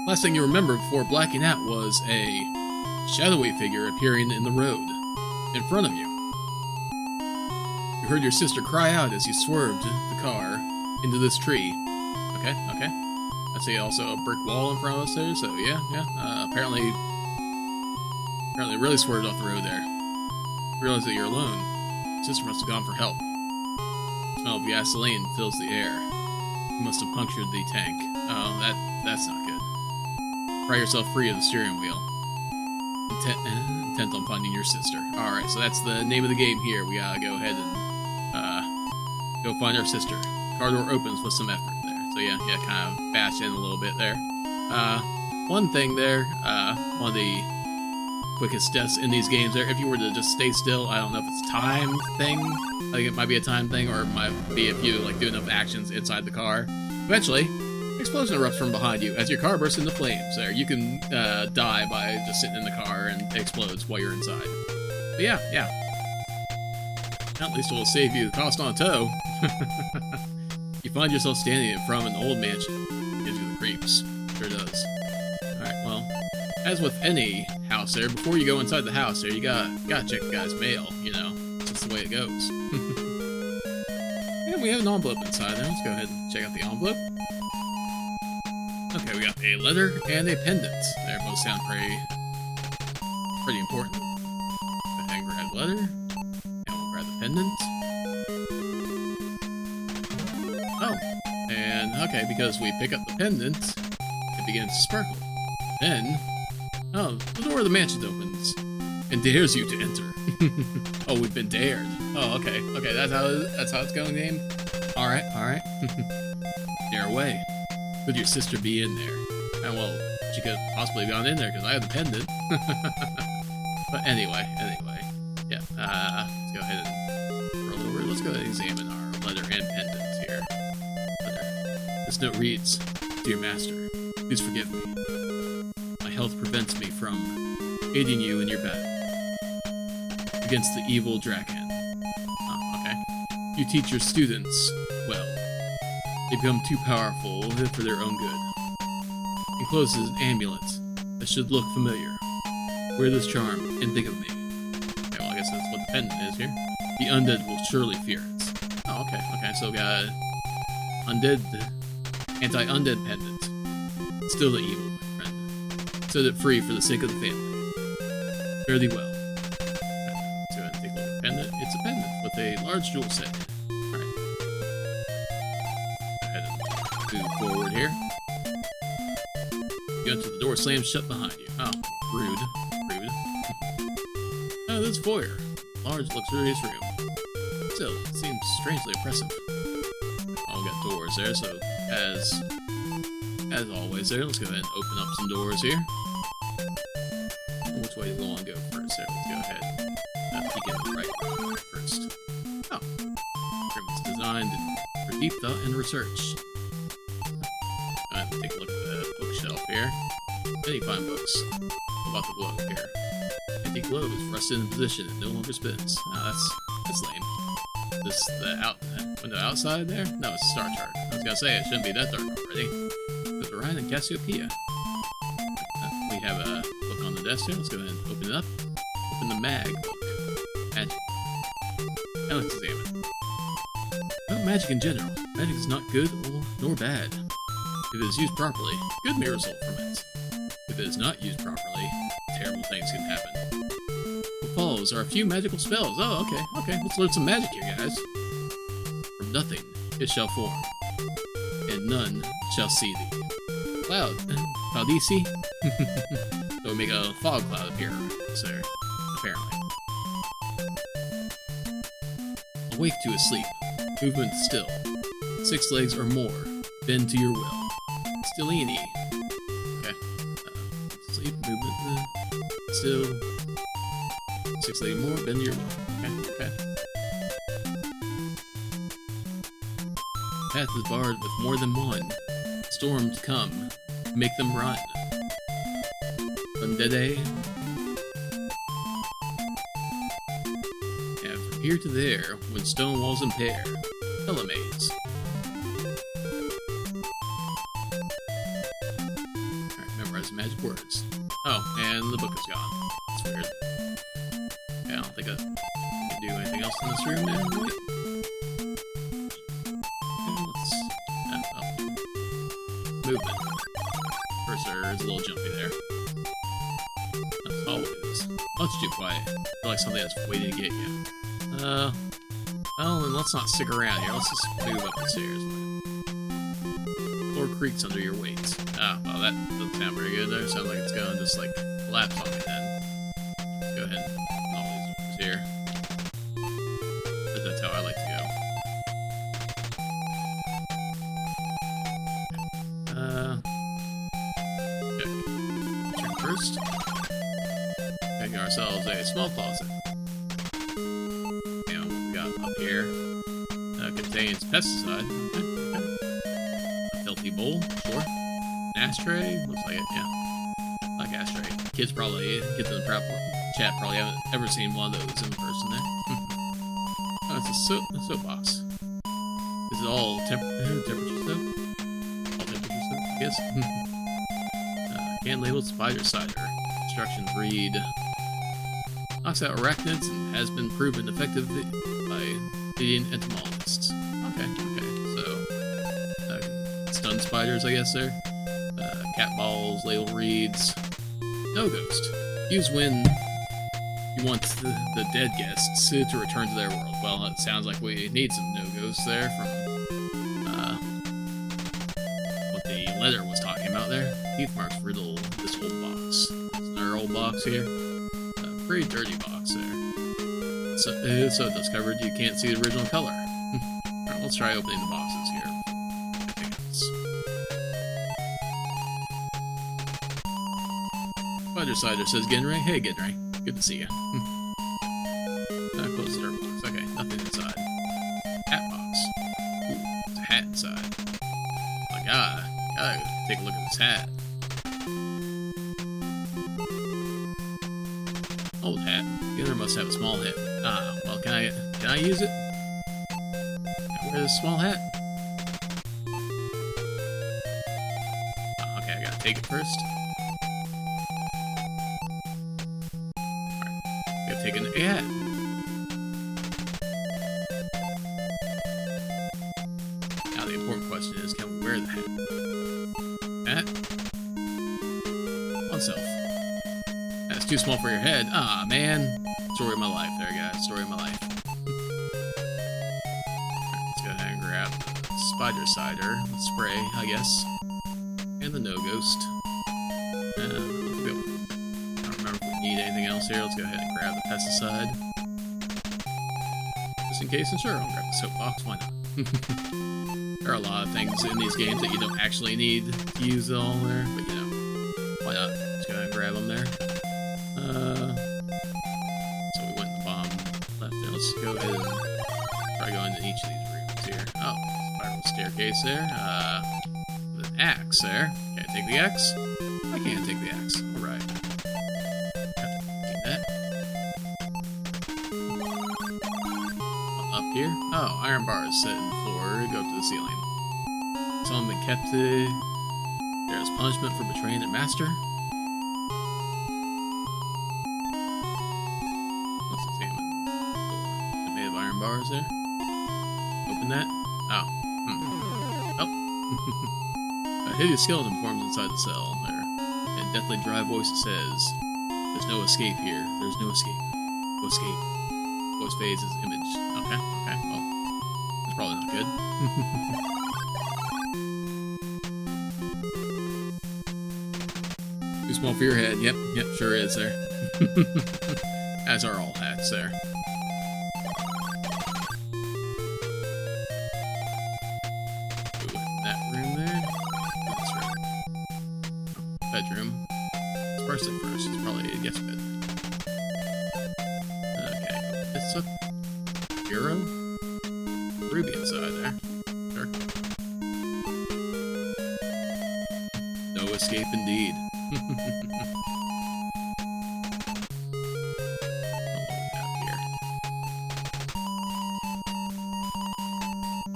Last thing you remember before blacking out was a shadowy figure appearing in the road in front of you. You heard your sister cry out as you swerved the car into this tree. Okay. I see also a brick wall in front of us there, so yeah. Apparently really swerved off the road there. Realize that you're alone. Sister must have gone for help. The smell of gasoline fills the air. You must have punctured the tank. Oh, that's not good. Pry yourself free of the steering wheel. Intent on finding your sister. Alright, so that's the name of the game here. We gotta go ahead and go find our sister. Car door opens with some effort there. So yeah, kind of bash in a little bit there. One thing there, one of the quickest deaths in these games there, if you were to just stay still, I don't know if it's a time thing, I think it might be a time thing, or it might be if you like do enough actions inside the car. Eventually, explosion erupts from behind you as your car bursts into flames there. You can die by just sitting in the car and it explodes while you're inside. But yeah. At least it will save you the cost on a tow. You find yourself standing in front of an old mansion. Gives you the creeps. Sure does. Alright, well, as with any house there, before you go inside the house there, you gotta check the guy's mail, you know. It's just the way it goes. And we have an envelope inside there. Let's go ahead and check out the envelope. Okay, we got a letter and a pendant. They both sound pretty important. Go ahead and grab the letter. And we'll grab the pendant. Oh, and okay, because we pick up the pendant, it begins to sparkle. Then, oh, the door of the mansion opens and dares you to enter. Oh, we've been dared. Oh, okay, that's how it's going, game. All right. Dare away. Could your sister be in there? And well, she could possibly have gone in there because I have the pendant. But anyway, yeah. Let's go ahead and roll over. Let's go ahead and examine our letter and pendant here. This note reads, "Dear Master, please forgive me. My health prevents me from aiding you in your battle against the evil Draken. Oh, okay. You teach your students well. They become too powerful for their own good. Enclosed is an amulet that should look familiar. Wear this charm and think of me." Okay, well, I guess that's what the pendant is here. "The undead will surely fear it." Oh, okay, so we got anti-undead pendant. Still the evil, my friend. Set it free for the sake of the family. Fare thee well. Let's go ahead and take a look at the pendant. It's a pendant with a large jewel set. Alright. Go ahead and move forward here. You enter the door slams shut behind you. Oh, rude. Oh, this foyer. Large, luxurious room. Still, it seems strangely oppressive. Oh, we got doors there, so as always there, let's go ahead and open up some doors here. Which way do we want to go first there? Let's go ahead and peek in the right first. Oh. Room is designed for deep thought and research. Go ahead and take a look at the bookshelf here. Many fine books. What about the globe here? Antique globe is rusted in position and no longer spins. Oh, that's lame. This the window outside there? No, it's a star chart. I was gonna say it shouldn't be that dark already. But Orion and Cassiopeia. We have a book on the desk here. Let's go ahead and open it up. Open the mag book. Magic. Now let's examine. About magic in general. Magic is not good nor bad. If it is used properly, good may result from it. If it is not used properly, terrible things can happen. What follows are a few magical spells. Oh, okay. Let's learn some magic here, guys. From nothing, it shall form, and none shall see thee. Cloud. Cloudici? So we make a fog cloud appear, sir. Apparently. Awake to a sleep. Movement still. 6 legs or more. Bend to your will. Stellini. Okay. Sleep, movement, still. 6 legs or more. Bend to your will. Okay. Path is barred with more than one. Storms come. Make them run. Undede. And from here to there, when stone walls impair. Telemaze. Alright, memorize magic words. Oh, and the book is gone. That's weird. Yeah, I don't think I can do anything else in this room now, right? Movement. Cursor is a little jumpy there. As always. Much too quiet. I feel like something that's waiting to get you. Well, then let's not stick around here. Let's just move up the stairs. Floor creaks under your weight. Ah, well, that doesn't sound very good there. Sounds like it's going to just, like, collapse on me then. Let's go ahead and open all these doors here. But that's how I like to go. Turn first. Taking ourselves a small closet. And what we got up here contains pesticide. Okay. A filthy bowl, sure. An ashtray, looks like it, yeah. Like ashtray. Kids in the chat probably haven't ever seen one of those in person there. Oh, it's a soapbox. Is it all temperature soap? All temperature soap, I guess. Can labeled spider cider. Instructions read: knocks out arachnids and has been proven effective by leading entomologists. Okay. So, stun spiders, I guess there. Cat balls, label reads: no ghost. Use when you want the dead guests to return to their world. Well, it sounds like we need some no ghosts there from what the letter was talking about there. Teeth marks riddle this old box. It's another old box here. Pretty dirty box there. So discovered you can't see the original color. Alright, let's try opening the boxes here. Spider Cider says Genray. Hey Genray, good to see you. Close the dirt box. Okay, nothing inside. Hat box. Ooh, there's a hat inside. My god, gotta take a look at this hat. Old hat. The other must have a small head. Ah, well, can I use it? Can I wear this small hat? Oh, okay, I gotta take it first. Alright, gotta take a hat. Now the important question is, can we wear the hat? Hat? Oneself. That's too small for your head. Ah, man. Story of my life there, guys. Story of my life. Let's go ahead and grab the spider cider. Spray, I guess. And the no ghost. I don't remember if we need anything else here. Let's go ahead and grab the pesticide. Just in case, and sure, I'll grab the soapbox. Why not? There are a lot of things in these games that you don't actually need to use it all there, but you know, why not? Let's go ahead and grab them there. So we went in the bottom left there. Let's go ahead and try going into each of these rooms here. Oh, spiral staircase there. With an axe there. Can I take the axe? I can take the axe. Alright. Take that. Up here. Oh, iron bars set in the floor. Go up to the ceiling. Someone been kept there as punishment for betraying their master. Let's examine stars there. Open that. Oh. Oh. A hideous skeleton forms inside the cell there. And deathly dry voice says, "There's no escape here. There's no escape. No escape." Voice fades as image. Okay, okay, well. That's probably not good. Too small for your head. Yep, sure is there. As are all hats there. Ooh, that room there. This room. Bedroom. Let's parse it first. It's probably a guest bed. Okay, it's a bureau. Ruby inside there. Sure. No escape indeed.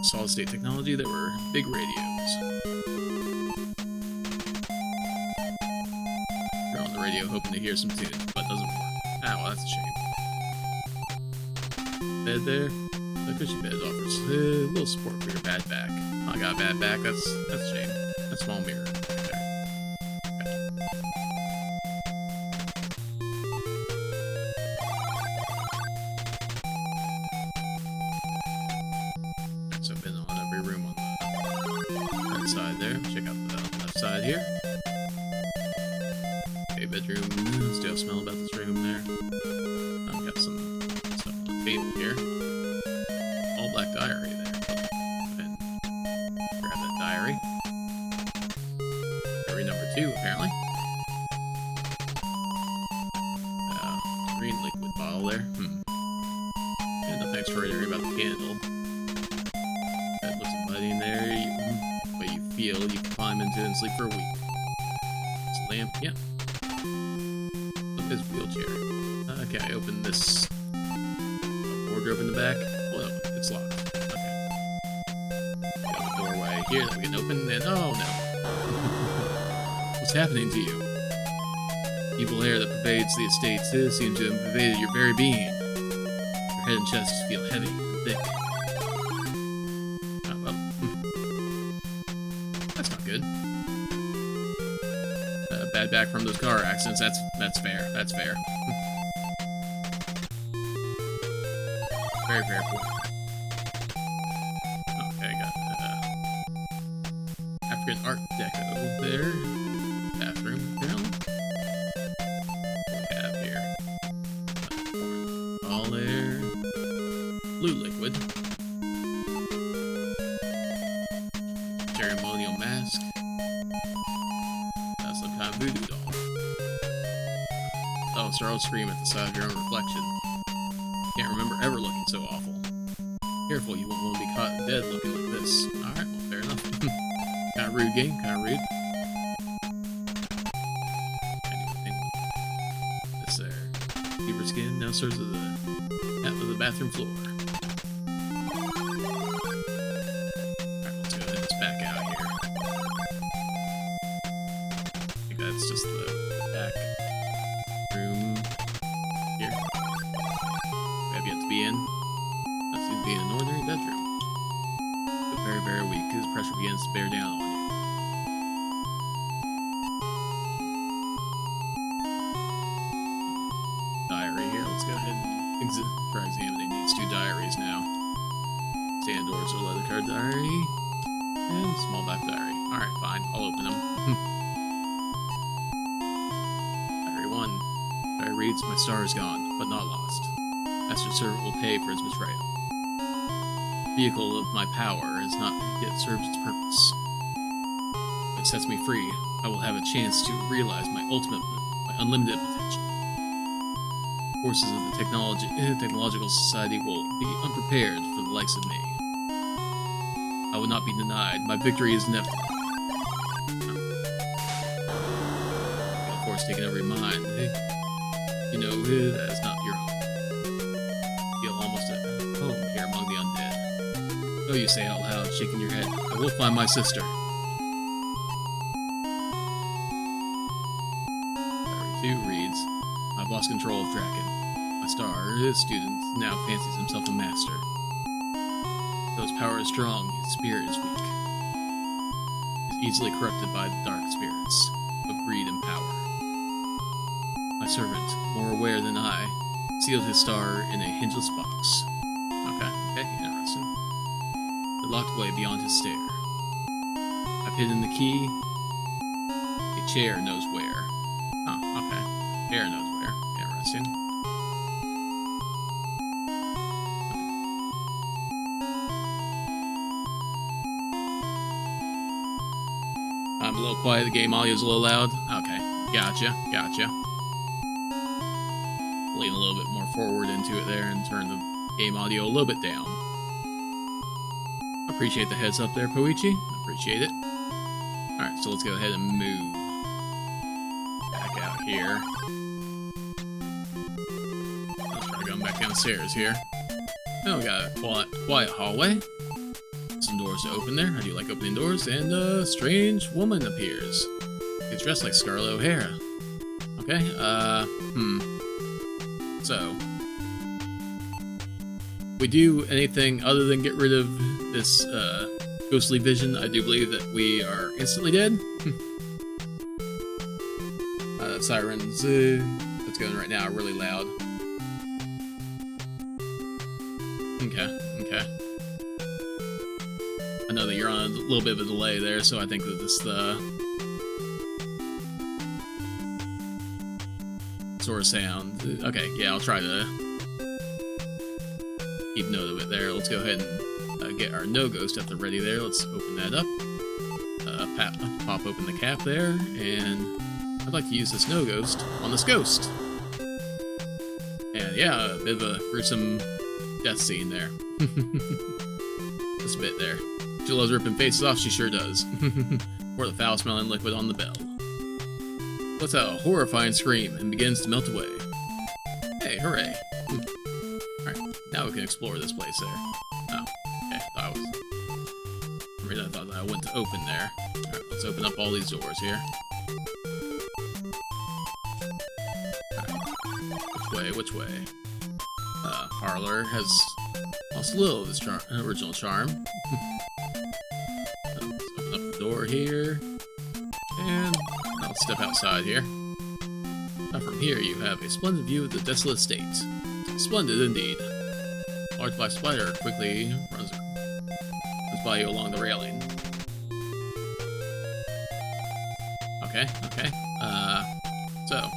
Solid state technology, there were big radios. You're on the radio hoping to hear some tunes, but doesn't work. Ah, well, that's a shame. Bed there. The cushy bed offers a little support for your bad back. Oh, I got a bad back, that's a shame. A small mirror right there. Here. Okay, bedroom. Still smell about this room there. I've got some stuff on the table here. All black diary there. And grab that diary. Diary number 2, apparently. Green liquid bottle there. And no thanks for worrying about the candle. That looks inviting there. You feel you can climb into it and sleep for a week. It's a lamp, yeah. Look at his wheelchair. Okay, I open this wardrobe in the back. Well, it's locked. Okay. Got a doorway here that we can open, and oh no. What's happening to you? Evil air that pervades the estate seems to have invaded your very being. Your head and chest feel heavy and thick. Good. Bad back from those car accidents. That's fair. That's fair. Very, very cool. Okay, got African art deco there. Bathroom, apparently. What do we have here? All there. Blue liquid. Ceremonial mask. That's some kind of voodoo doll. Oh, Star'll scream at the side of your own reflection. Can't remember ever looking so awful. Careful, you won't want to be caught dead looking like this. Alright, well, fair enough. Kinda rude game, kinda rude. This there. Zebra skin now serves as the bathroom floor. It's just the back room here. We have yet to be in. That seems to be in an ordinary bedroom. But very, very weak as pressure begins to bear down on you. Diary here. Let's go ahead and try examining these 2 diaries now. Stand doors or leather card diary. And small back diary. Alright, fine. I'll open them. Reads, my star is gone, but not lost. Master servant will pay for his betrayal. The vehicle of my power has not yet served its purpose. When it sets me free, I will have a chance to realize my unlimited potential. Forces of the technological society will be unprepared for the likes of me. I will not be denied. My victory is inevitable. The force taking over your mind. You know, that is not your own. Feel almost at home here among the undead. Oh, you say out loud, shaking your head. I will find my sister. Diary 2 reads, I've lost control of Draken. My star student now fancies himself a master. Though his power is strong, his spirit is weak. He's easily corrupted by the dark spirits of greed and power. My servant, more aware than I, sealed his star in a hingeless box. Okay, interesting. It locked away beyond his stare. I've hidden the key. A chair knows where. Oh, okay. Chair knows where. Interesting. I'm a little quiet. The game audio's a little loud. Okay, gotcha. Lean a little bit more forward into it there and turn the game audio a little bit down. Appreciate the heads up there, Poichi. Appreciate it. Alright, so let's go ahead and move back out here. Let's try going back downstairs here. Oh, we got a quiet hallway. Some doors to open there. I do like opening doors. And a strange woman appears. It's dressed like Scarlett O'Hara. Okay, So, we do anything other than get rid of this ghostly vision, I do believe that we are instantly dead. Sirens that's going right now are really loud. Okay. I know that you're on a little bit of a delay there, so I think that this sort of sound. Okay, yeah, I'll try to keep note of it there. Let's go ahead and get our no ghost at the ready there. Let's open that up. Pop open the cap there, and I'd like to use this no ghost on this ghost. And yeah, a bit of a gruesome death scene there. This bit there. She loves ripping faces off, she sure does. Pour the foul-smelling liquid on the bell. Lets out a horrifying scream and begins to melt away. Hey, hooray. Alright, now we can explore this place there. Oh, okay, I thought that I went to open there. Alright, let's open up all these doors here. Alright, which way? Parlor has lost a little of its original charm. Let's open up the door here. And I'll step outside here. Now from here you have a splendid view of the desolate estate. Splendid indeed. A large black spider quickly runs by you along the railing. Okay. So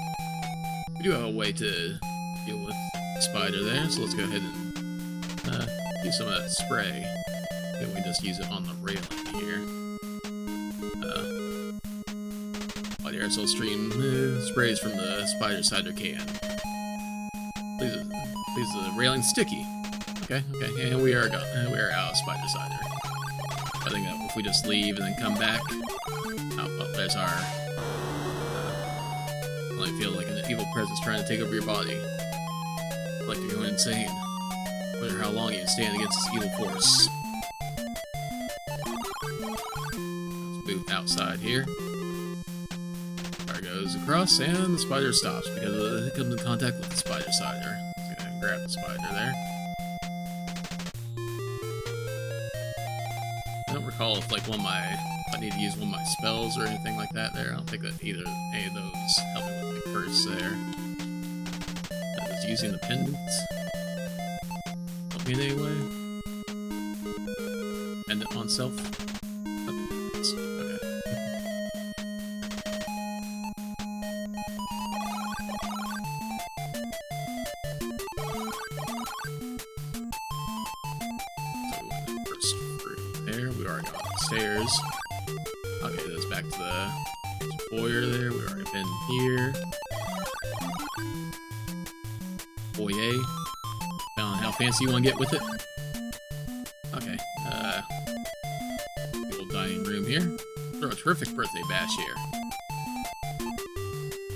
we do have a way to deal with the spider there, so let's go ahead and use some of that spray. Then we just use it on the railing here. While the aerosol stream sprays from the spider cider can. Leaves the railing sticky. Okay, and we are gone. We are out of spider cider. I think that if we just leave and then come back, oh, there's our. I feel like an evil presence trying to take over your body. Like you're going insane. Wonder how long you can stand against this evil force. Let's move outside here. Fire goes across, and the spider stops because it comes in contact with the spider cider. Let's go ahead and grab the spider there. I don't recall if I need to use one of my spells or anything like that there. I don't think that any of those help me with my curse there. Just using the pendant. Help me in any way? Pendant on self? Okay. So we went first through there. We already got upstairs. Okay, that's back to the foyer there. We've already been here. Foyer. Found how fancy you want to get with it. Okay, little dining room here. Throw a terrific birthday bash here.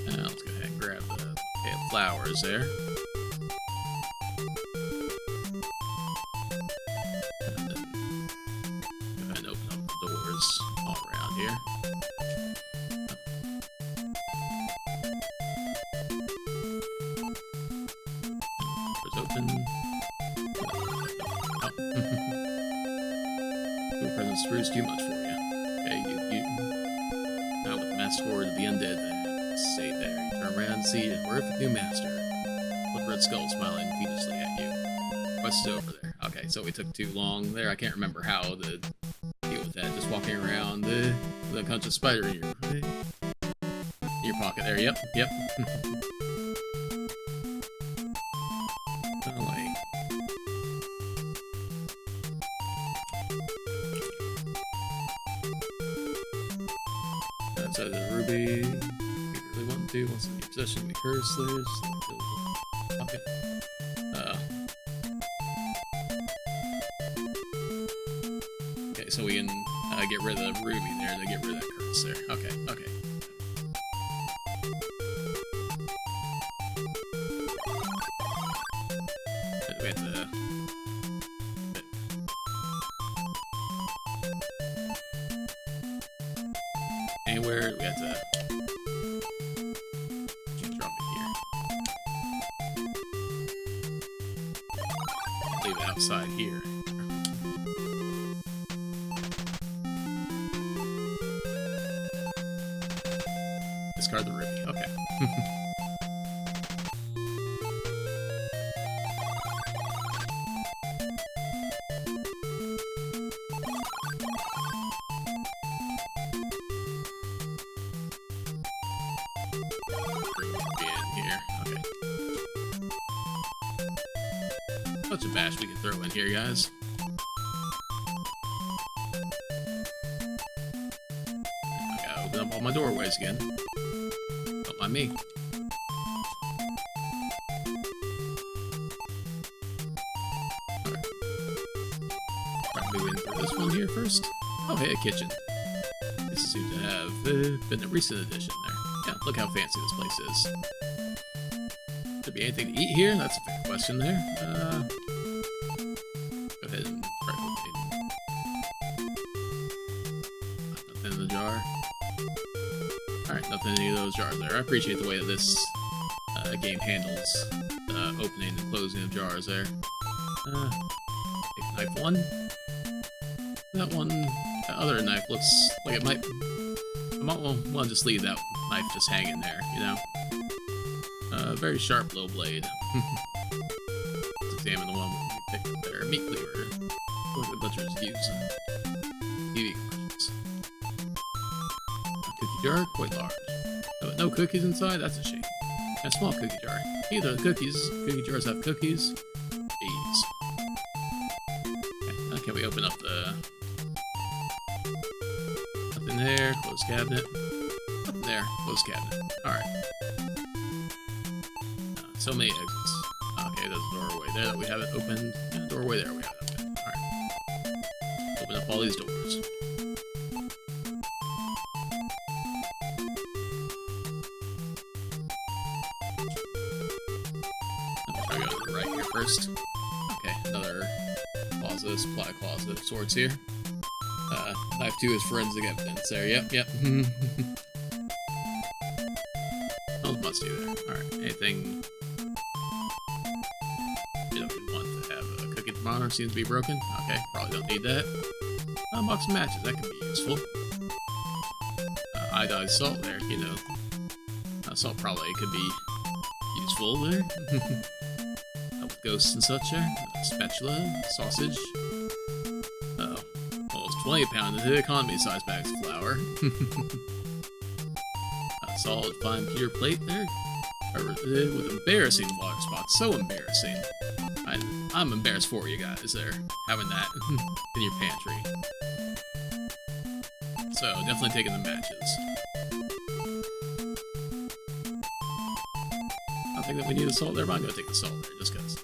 Let's go ahead and grab the bouquet of flowers there. And open up the doors all around here. Doors open. Oh. screws too much for you. Okay, you now with the master sword of the undead, stay there. You turn around and see a horrific new master. With red skull smiling fiendishly at you. Quest is over there. Okay, so we took too long there. I can't remember how to deal with that. Just walking around with a unconscious spider in your pocket there. Yep. Like, outside of the ruby, if you really want to, once in your possession, be curse slaves. Okay. Okay, so we can get rid of the ruby there to get rid of that curse there. Okay. We have to... Anywhere, we have to... Can't drop it here. Leave it outside here. Discard the ruby. Okay. Bunch of bash we can throw in here, guys. I gotta open up all my doorways again. Don't mind me. Alright, moving for this one here first. Oh, hey, a kitchen. This seems to have been a recent addition there. Yeah, look how fancy this place is. Could be anything to eat here? That's a fair question there. Go ahead and try opening. Nothing in the jar. Alright, nothing in any of those jars there. I appreciate the way that this game handles opening and closing of jars there. Take knife one. That one, that other knife looks like it might... I might want to just leave that knife just hanging there, you know? Very sharp low blade. Let's examine the one we picked up there. Meat cleaver. What the butchers use. TV commercials. Cookie jar, quite large. But no cookies inside? That's a shame. A small cookie jar. Either the cookie jars have cookies. Jeez. Okay, now can we open up the... Nothing there. Closed cabinet. Nothing there. Closed cabinet. Alright. So many exits. Okay, there's a doorway there that we haven't opened. And a doorway there we haven't opened. Alright. Open up all these doors. I'll try to go to the right here first. Okay, another closet, supply closet, swords here. Knife 2 is forensic evidence there. Yep. Oh, must do there. Alright, anything... Monitor seems to be broken. Okay, probably don't need that. A box of matches, that could be useful. Iodized salt there, you know. Salt probably could be useful there. Help with ghosts and such there. Spatula, sausage. Uh-oh. Almost 20 pounds of economy size bags of flour. Solid fine pure plate there. With embarrassing water spots. So embarrassing. I'm embarrassed for you guys there, having that in your pantry. So, definitely taking the matches. I think that we need the salt there, but I'm gonna take the salt there, just cause.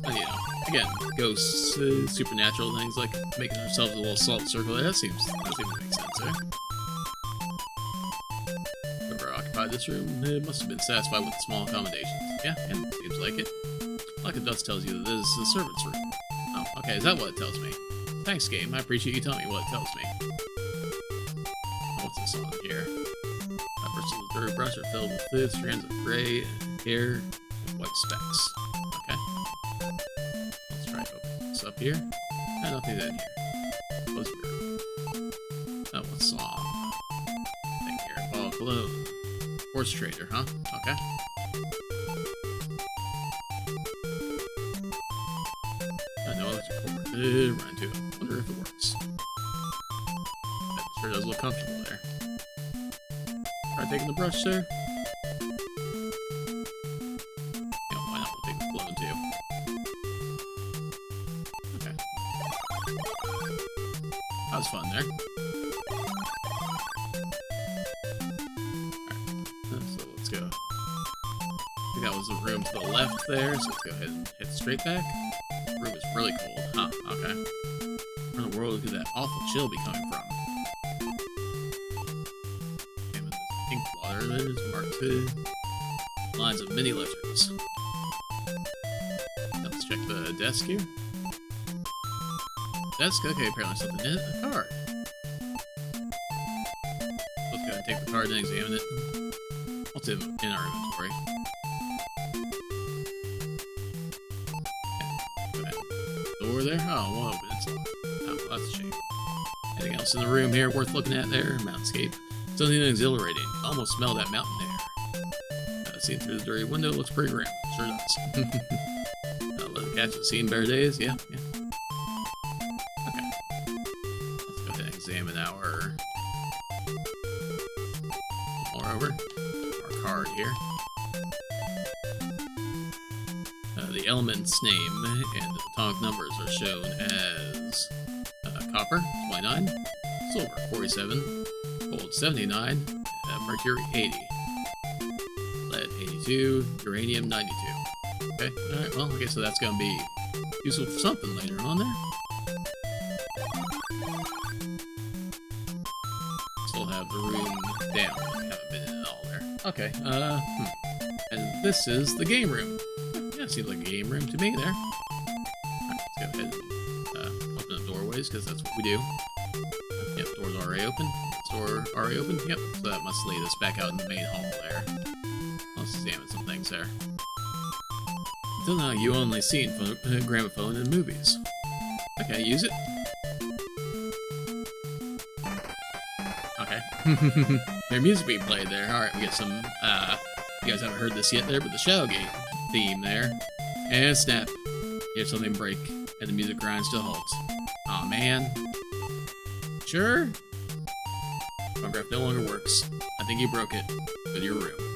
And, you know, again, ghosts, supernatural things, like making ourselves a little salt circle there, that seems to make sense there. Whoever occupied this room, it must have been satisfied with the small accommodations. Yeah, seems like it. Like it does tells you that this is the servant's room. Oh, okay, is that what it tells me? Thanks, game. I appreciate you telling me what it tells me. What's this on here? Bristles of dirt brush are filled with thin strands of gray hair and white specks. Okay. Let's try to open this up here. nothing in here. Close your... Oh, what song? Thing here. Ball cologne. Horse trader, huh? Okay. No electric cord. Run into it. Wonder if it works. That sure does look comfortable there. Try taking the brush, sir. You know, why not? We'll take the cologne too. Okay. That was fun there. Alright. So let's go. I think that was the room to the left there, so let's go ahead and head straight back. The room is really cold. Huh, okay. Where in the world could that awful chill be coming from? Damn it, this pink water there is marked to lines of mini letters. Let's check the desk here. Desk? Okay, apparently something in it. A card. Let's go ahead and take the card and examine it. What's in our inventory? Door there? Oh, won't open. It's locked. Oh, that's a shame. Anything else in the room here worth looking at there? Mountainscape. Something exhilarating. Almost smell that mountain air. Seen through the dirty window looks pretty grim. Sure does. Let it catch the scene better days. Yeah, yeah. Okay. Let's go ahead and examine our... Moreover, our card here. The element's name and the atomic numbers are shown as copper, 29, silver, 47, gold, 79, mercury, 80, lead, 82, uranium, 92. Okay, alright, well, okay, so that's going to be useful for something later on there. Still have the room down. I haven't been in it all there. Okay, and this is the game room. Yeah, seems like a game room to me there. Alright, let's go ahead and open the doorways, because that's what we do. Yep, door's already open. Door already open. Yep, so that must lead us back out in the main hall there. Let's examine some things there. Until now, you only seen gramophone in movies. Okay, use it. Okay. There's music being played there. Alright, we get some, you guys haven't heard this yet there, but the Shadowgate theme there. And snap. Hear something break, and the music grinds to a halt. Aw, man. Sure? Phonograph no longer works. I think you broke it with your room.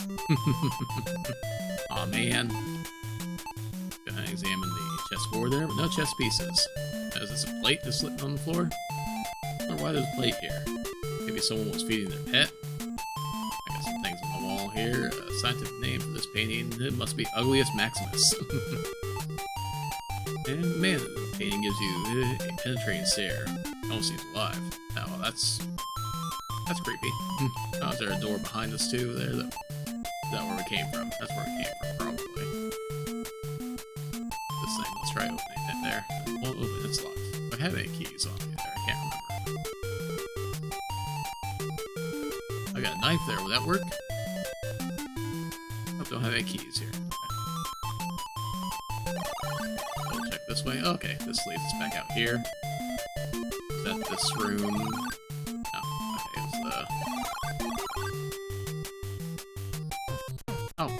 Aw, man. Go ahead and examine the chessboard there, but no chess pieces. Is this a plate that's sitting on the floor? I wonder why there's a plate here. Maybe someone was feeding their pet. I got some things on the wall here. A scientific name for this painting. It must be Ugliest Maximus. And man, the painting gives you a penetrating stare. Almost seems alive. Oh, well, that's creepy. Oh, is there a door behind us too? There, is that where we came from? That's where we came from, probably. This thing, let's try opening it there. It won't open, it's locked. Do I have any keys on me there? I can't remember. I got a knife there. Will that work? Nope, don't have any keys here. We'll check this way. Okay, this leads us back out here. Is that this room? Oh, okay, it's the... Oh.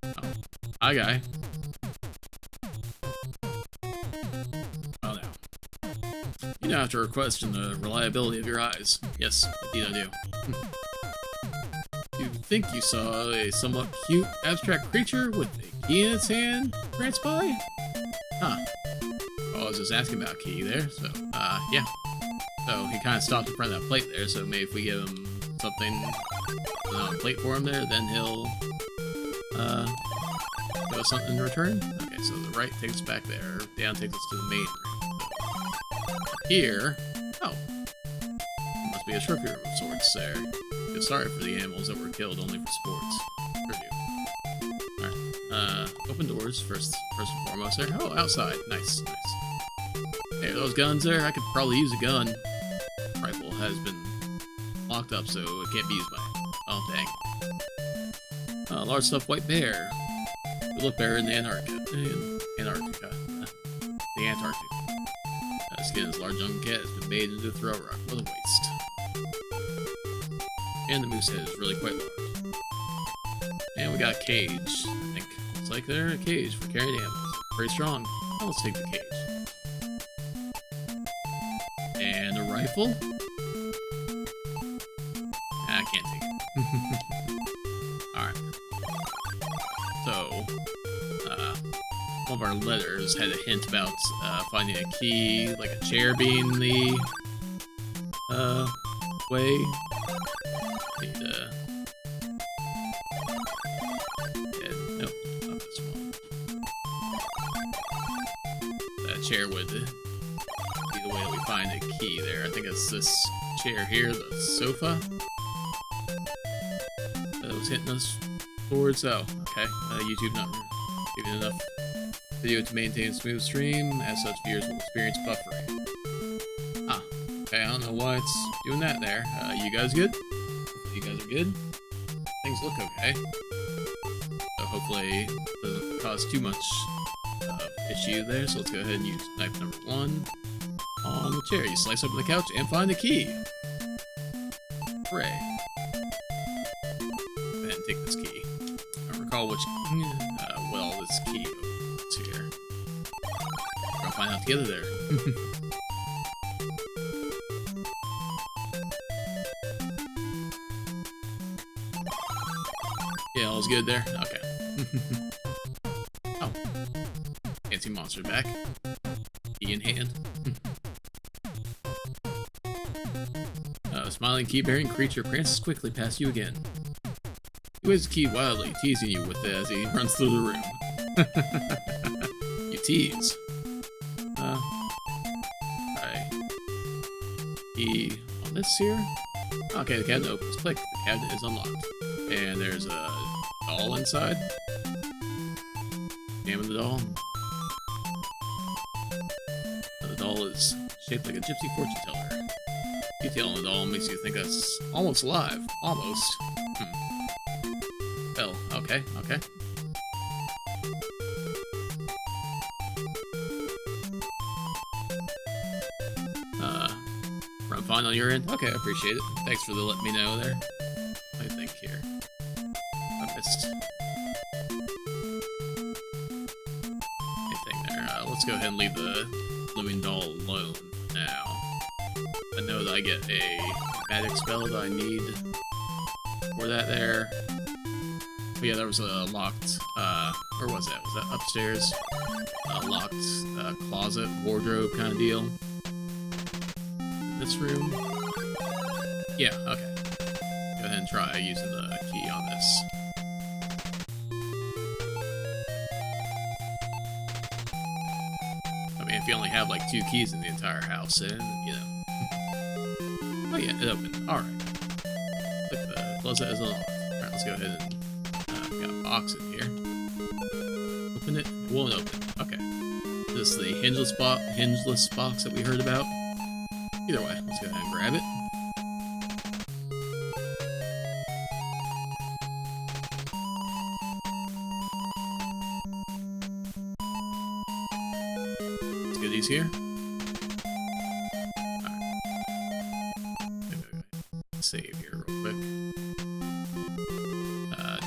Oh. Hi, guy. Oh, no. You now have to question the reliability of your eyes. Yes, indeed I do. You think you saw a somewhat cute, abstract creature with a key in its hand rants by? Huh. Well, I was just asking about a key there, so, yeah. So, he kind of stopped in front of that plate there, so maybe if we give him something on a plate for him there, then he'll, give us something in return? Okay, so the right takes us back there, down takes us to the main room. Here, oh. Must be a trophy room of sorts there. Feel sorry for the animals that were killed only for sports. Sure do. Alright, open doors first and foremost there. Oh, outside. Nice, nice. Hey, are those guns there? I could probably use a gun. Rifle has been locked up, so it can't be used by it. Oh, dang. Large stuffed white bear. We look bear in Antarctica. The the Antarctic. Skin is large young cat has been made into a throw rock. What a waste. And the moose head is really quite large. And we got a cage, I think. Looks like they're a cage for carrying animals. Very strong. Well, let's take the cage. And a rifle. I can't take it. Alright. So, one of our letters had a hint about finding a key, like a chair being the way. Need to... Yeah, nope, not this one. That chair would be the way that we find a key there. I think it's this chair here, the sofa. That was hitting us towards... Oh, okay. YouTube not giving enough video to maintain a smooth stream. As such, viewers will experience buffering. Ah, okay, I don't know why it's doing that there. You guys good? Hopefully you guys are good. Things look okay. So hopefully it doesn't cause too much issue there. So let's go ahead and use knife number 1 on the chair. You slice open the couch and find the key. Hooray. Go ahead and take this key. I don't recall which, well, this key is here. We're gonna find out together there. Yeah, all's good there? Okay. Oh. Fancy monster back. Key in hand. Smiling key-bearing creature prances quickly past you again. He waves the key wildly, teasing you with it as he runs through the room. You tease. Alright. Key on this here? Okay, the cabinet opens. Click. The cabinet is unlocked. And there's a doll inside. Examine the doll. The doll is shaped like a gypsy fortune teller. Detail on the doll makes you think it's almost alive. Almost. Oh, okay, okay. Run fine on your end? Okay, I appreciate it. Thanks for letting me know there. What do you think here? I missed anything there. Let's go ahead and leave the living doll alone now. I know that I get a magic spell that I need for that there. But yeah, there was a locked, where was that? Was that upstairs? Locked closet, wardrobe kind of deal. This room? Yeah, okay. Go ahead and try using the key on this. I mean, if you only have like 2 keys in the entire house, then, you know. Oh yeah, it opened. Alright. Click the closet as unlocked. Alright, let's go ahead and we got a box in here. Open it. It won't open. Okay. This is the hingeless box that we heard about. Either way, let's go ahead and grab it. Let's get these here. Save here real quick.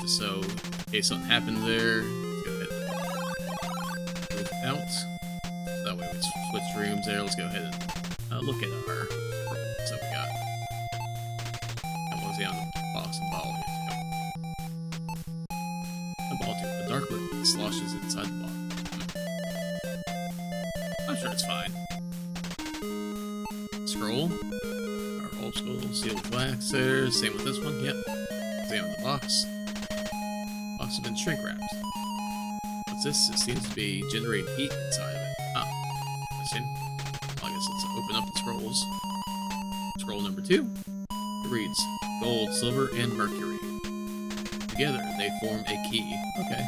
Just so in case something happens there, let's go ahead and move it out. So that way we switch rooms there. Let's go ahead and look at our rooms that we got. I want to see on the box and bottle here. The ball too. The dark liquid sloshes inside the bottle. I'm sure it's fine. Scroll. Old school sealed with wax there. Same with this one. Yep. Examine the box. Box has been shrink wrapped. What's this? It seems to be generating heat inside of it. Ah. I see. Well, I guess let's open up the scrolls. Scroll number 2. It reads gold, silver, and mercury. Together they form a key. Okay.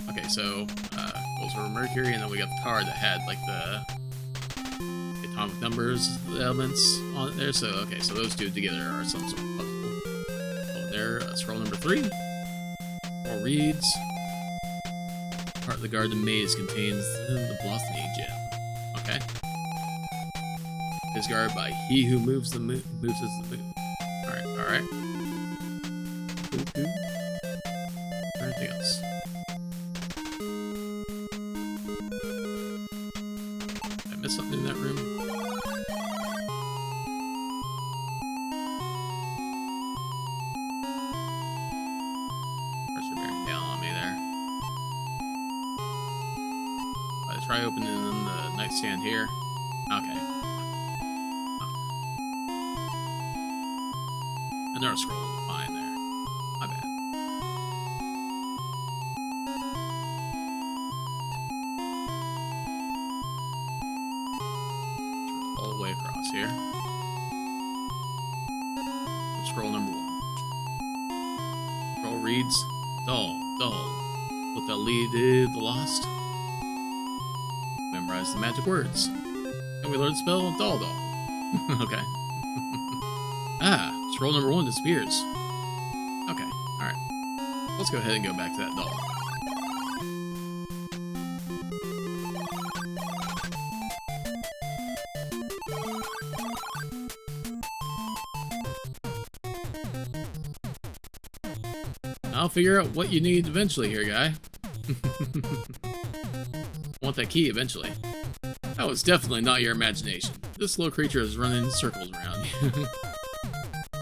Okay, so gold, silver, mercury, and then we got the card that had like the atomic numbers, the elements on it there. So, okay, so those two together are some sort of puzzle. Oh, there, scroll number 3. Or reads, part of the garden maze contains the Blossany gem. Okay. Is guarded by he who moves the moon. Moves as the moon. Alright, alright. Cool. Anything else? Did I miss something in that room? Pressure bearing down on me there. I try opening the nightstand here. Okay. Another scroll to find there. My bad. All the way across here. Scroll number 1. Scroll reads, dull. What that lead to the lost? Memorize the magic words. And we learn the spell doll. Okay. Scroll number 1 disappears. Okay, alright. Let's go ahead and go back to that doll. I'll figure out what you need eventually here, guy. Want that key eventually. Oh, it's definitely not your imagination. This little creature is running in circles around you.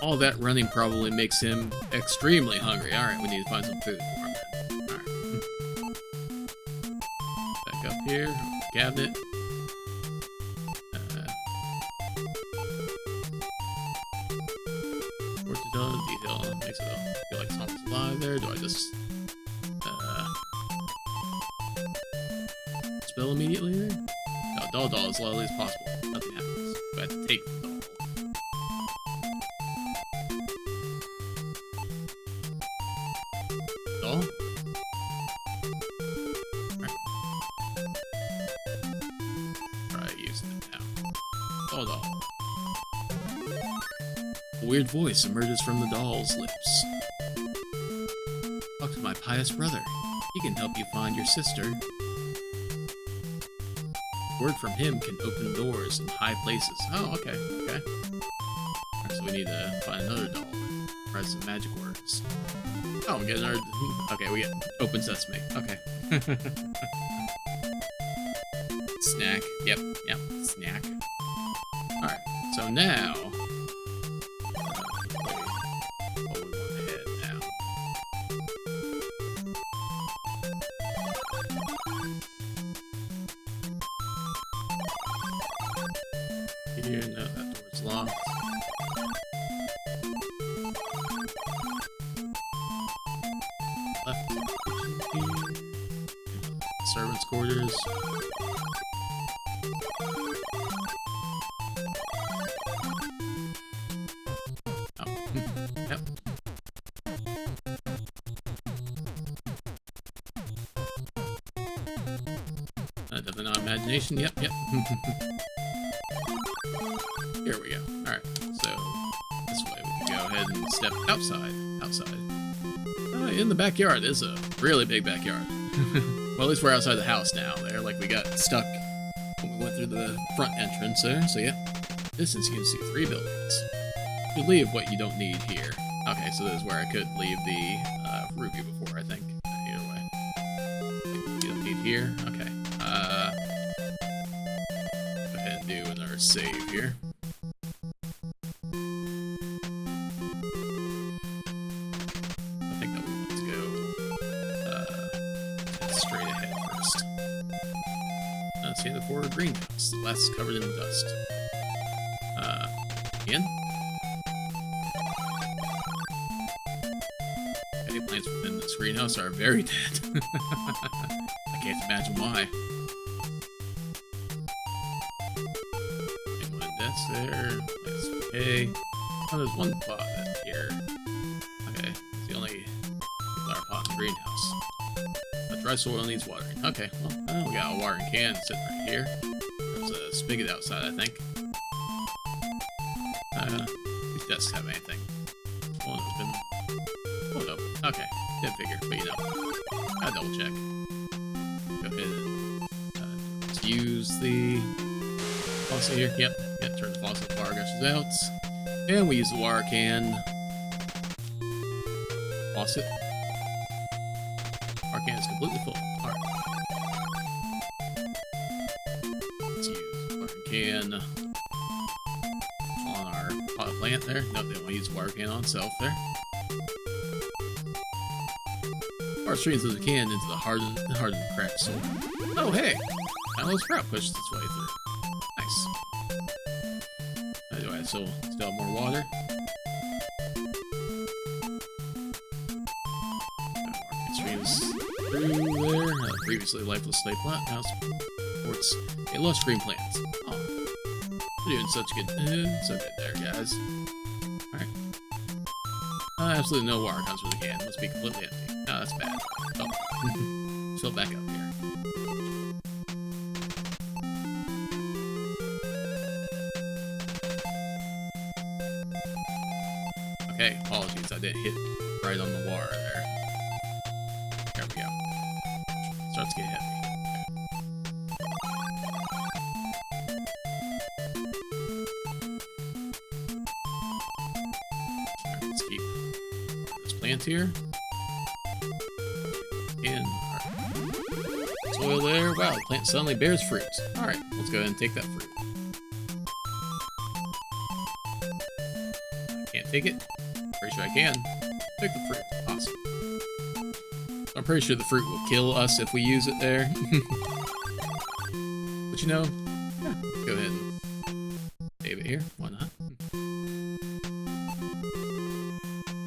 All that running probably makes him extremely hungry. Alright, we need to find some food for him then. Alright. Back up here. Cabinet. Detail makes it feel like something's alive there. Do I just spell immediately there? No, doll as lightly as possible. Nothing happens. Do I have to take the doll? Doll? Right. Try using it now. Doll. A weird voice emerges from the doll's lips. Talk to my pious brother. He can help you find your sister. Word from him can open doors in high places. Oh, okay. Alright, so we need to find another doll. Write some magic words. Oh, we get another... Okay, we get open sesame. Okay. Snack. Yep, snack. Alright, so now... Here, no, that door's locked. Left here. Servants' quarters. Oh, yep. Definitely not imagination. Yep. Here we go. Alright, so this way we can go ahead and step outside. In the backyard. This is a really big backyard. Well, at least we're outside the house now there. Like, we got stuck when we went through the front entrance there. So, yeah. Distance, you can see 3 buildings. You leave what you don't need here. Okay, so this is where I could leave the ruby before, I think. Either way. You don't need here. Okay. Go ahead and do another save here. Straight ahead first. Let's see the forward greenhouse. The last is covered in dust. Again? Okay, plants within this greenhouse are very dead. I can't imagine why. One desk there. That's okay. Oh, there's one pot here. Okay, it's the only flower pot in the greenhouse. Dry soil needs watering. Okay, well, we got a watering can sitting right here. There's a spigot outside, I think. These desks have anything. Won't open. Won't open. Okay, didn't figure, but you know. Gotta double check. Go ahead and let's use the faucet here. Yep. Turn the faucet, the water gushes out. And we use the water can. Faucet. Water can is completely full. Alright. Let's use water can on our pot plant there. Nope, they don't want to use water can on itself there. Water streams through the can into the hardened cracked soil. Oh, hey! Now let's sprout pushes its way through. Nice. Do I still have more water? Water streams through there. Previously lifeless slate plant. Now supports a lush green plant. Oh, we're doing so good there, guys. Alright. Absolutely no water comes from the can. Must be completely empty. Oh, that's bad. Oh. Fill back up here. Okay, apologies, I didn't hit right on the wire there. There we go. Starts to get heavy. Alright, let's keep this plant here. And soil there. Wow, the plant suddenly bears fruit. Alright, let's go ahead and take that fruit. Can't take it? Pretty sure I can. Take the fruit. Awesome. I'm pretty sure the fruit will kill us if we use it there. But you know, yeah, let's go ahead and save it here. Why not?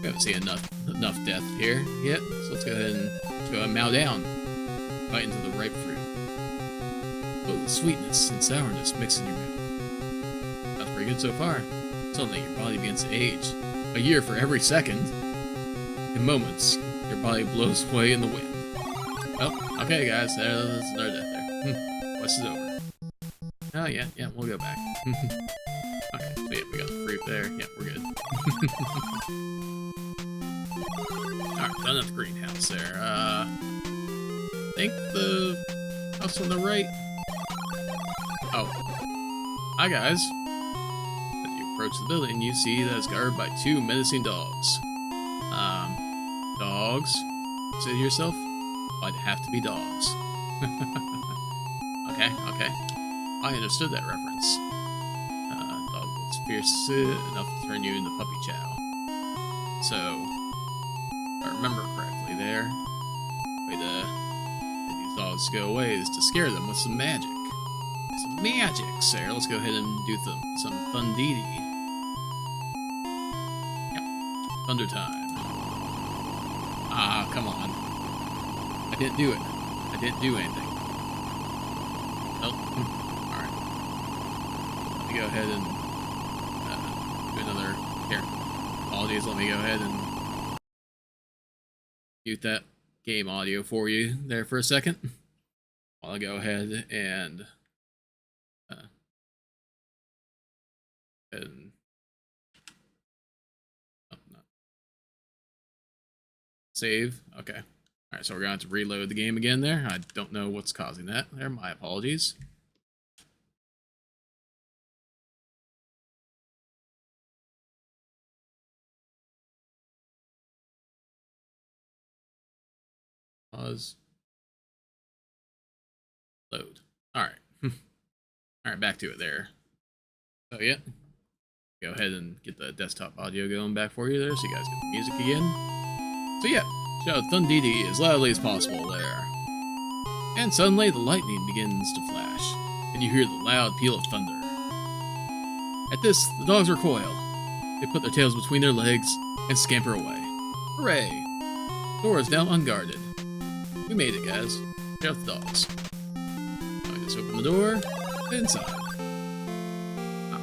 We haven't seen enough death here yet, so let's go ahead and mow down. Bite into the ripe fruit. Oh, the sweetness and sourness mixed in your mouth. That's pretty good so far. Suddenly, your body begins to age. A year for every second. In moments, your body blows away in the wind. Oh, okay, guys. That's our death there. Quest is over. Oh, yeah, we'll go back. Okay, so yeah, we got the fruit there. Yeah, we're good. Alright, done at the greenhouse there. I think the house on the right. Oh. Hi, guys. As you approach the building, you see that it's guarded by two menacing dogs. Dogs? You say to yourself? Why'd it have to be dogs? Okay. I understood that reference. Dog looks fierce enough to turn you into puppy chow. So, if I remember correctly there, the way to get these dogs to go away is to scare them with some magic. Some magic, Sarah. Let's go ahead and do some Thundidi. Yep. Thunder time. Ah, come on. I didn't do it. I didn't do anything. Oh, alright. Let me go ahead and do another... Here. Apologies, let me go ahead and mute that game audio for you there for a second. While I go ahead and... Save. Okay. Alright, so we're going to have to reload the game again there. I don't know what's causing that there. My apologies. Pause. Load. Alright. Alright, back to it there. So, yeah. Go ahead and get the desktop audio going back for you there so you guys get the music again. So yeah, shout Thundidi as loudly as possible there. And suddenly the lightning begins to flash, and you hear the loud peal of thunder. At this, the dogs recoil. They put their tails between their legs and scamper away. Hooray! The door is now unguarded. We made it, guys. Check out the dogs. Now we just open the door, and inside. Wow.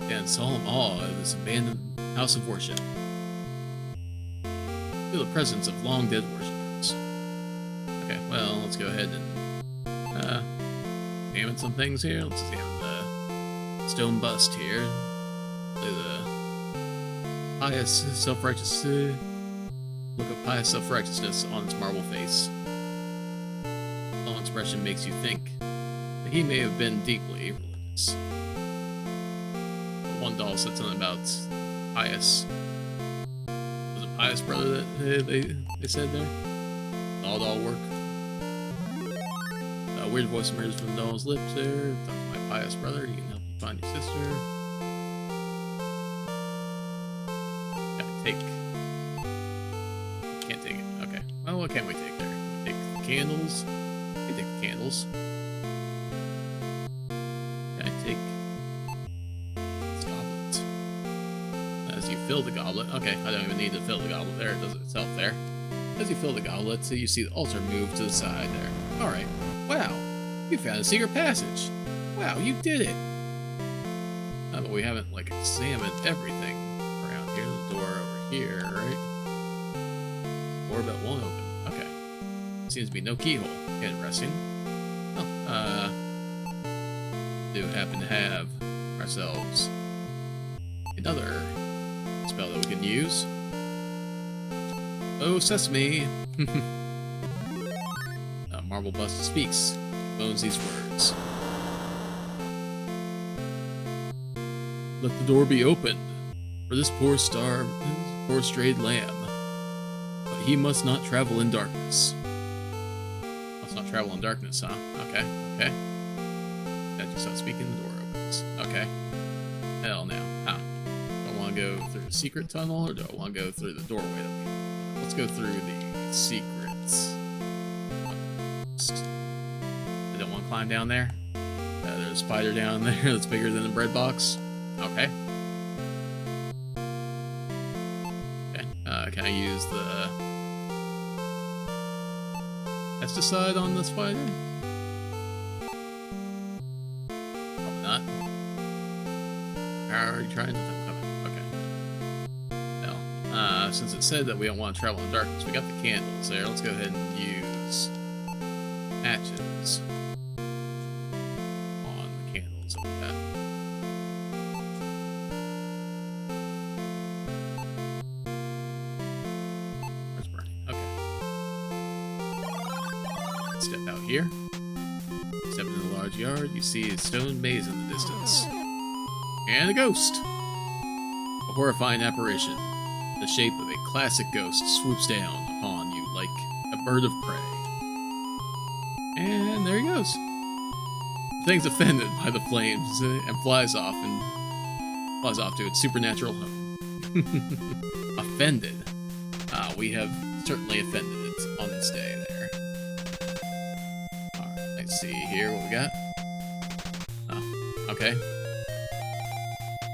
And solemn awe of this abandoned house of worship. Feel the presence of long dead worshippers. Okay, well, let's go ahead and examine some things here. Let's examine the stone bust here. The pious self-righteous look of pious self-righteousness on its marble face. The long expression makes you think. He may have been deeply religious. But one doll said something about pious. Was it pious brother that they said there? All doll work. A weird voice emerged from the doll's lips there. Talk to my pious brother. He can help you find your sister. Gotta take. Can't take it. Okay. Well, what can we take there? Can we take the candles? We can take the candles. Can I take this goblet? As you fill the goblet. Okay, I don't even need to fill the goblet there. It does it itself there. As you fill the goblet, so you see the altar move to the side there. Alright. Wow. You found a secret passage. Wow, you did it. But we haven't, like, examined everything around here. The door over here, right? Door but won't open. Okay. Seems to be no keyhole. Interesting. Oh, do happen to have ourselves another spell that we can use. Oh, Sesame! Marble Bust speaks. Moans these words. Let the door be opened for this poor strayed lamb. But he must not travel in darkness. Must not travel in darkness, huh? Okay, okay. That just not speaking, the door opens. Okay. Hell no. Huh. Do I want to go through the secret tunnel, or do I want to go through the doorway? Let's go through the secrets. I don't want to climb down there. There's a spider down there that's bigger than a bread box. Okay. Okay. Can I use the pesticide on the spider? Probably not. How are you trying to? Okay. No. Since it said that we don't want to travel in darkness, we got the candles there. Let's go ahead and use matches on the candles that we got. Where's burning? Okay. Step out here. Step into the large yard. You see a stone maze in the distance. And a ghost! A horrifying apparition. The shape of a classic ghost swoops down upon you like a bird of prey. And there he goes. The thing's offended by the flames and flies off to its supernatural home. Offended. We have certainly offended it on this day there. Alright, let's see here what we got. Oh, okay.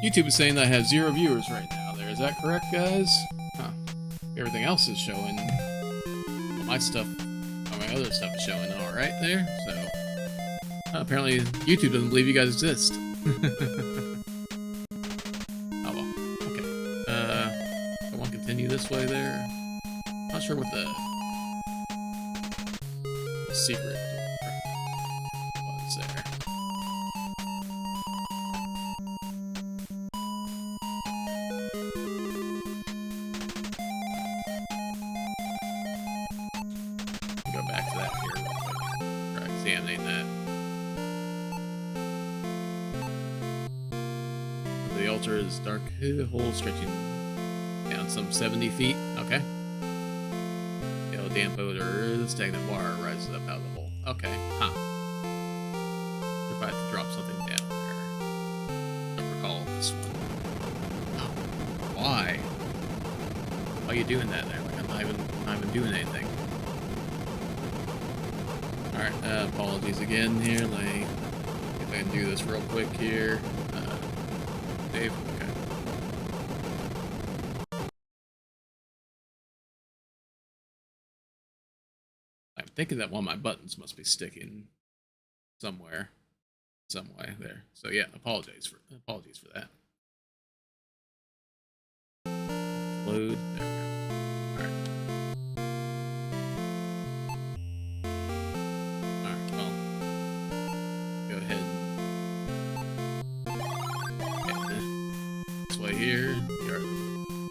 YouTube is saying that I have 0 viewers right now there. Is that correct, guys? Huh. Everything else is showing. Well, my stuff, my other stuff is showing alright there, so. Apparently, YouTube doesn't believe you guys exist. Oh well. Okay. I want to continue this way there. Not sure what the secret door was there. Go back to that here real quick. Try examining that. The altar is dark hole stretching down some 70 feet. Okay. Pale damp odor, stagnant water rises up out of the hole. Okay. Huh. If I have to drop something down there. I don't recall this one. Oh. Why? Why are you doing that there? Like I'm not even doing anything. Alright, apologies again here. Let me see if I can do this real quick here. Dave, okay. I'm thinking that one of my buttons must be sticking somewhere, some way there. So yeah, apologies for that. Load. There we go. All right. All right. Well, go ahead. This way here. Yard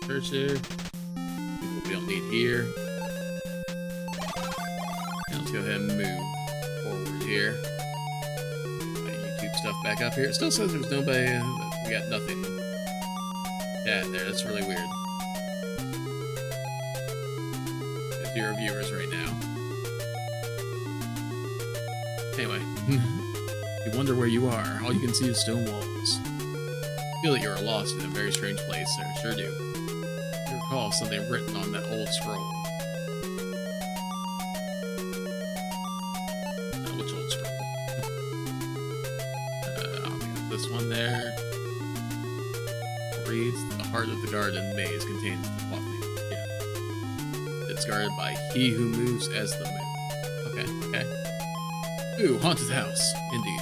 church there. People we don't need here. And let's go ahead and move forward here. stuff back up here. It still says there's nobody. We got nothing. Yeah, there. That's really weird. 0 viewers right now. Anyway, you wonder where you are. All you can see is stone walls. Feel that you are lost in a very strange place, sir. Sure do. You recall something written on that old scroll. Which old scroll? I think it's this one there. It reads, the heart of the garden maze contains the clothing gem. It's guarded by he who moves as the moon. Okay. Ooh, haunted house. Indeed.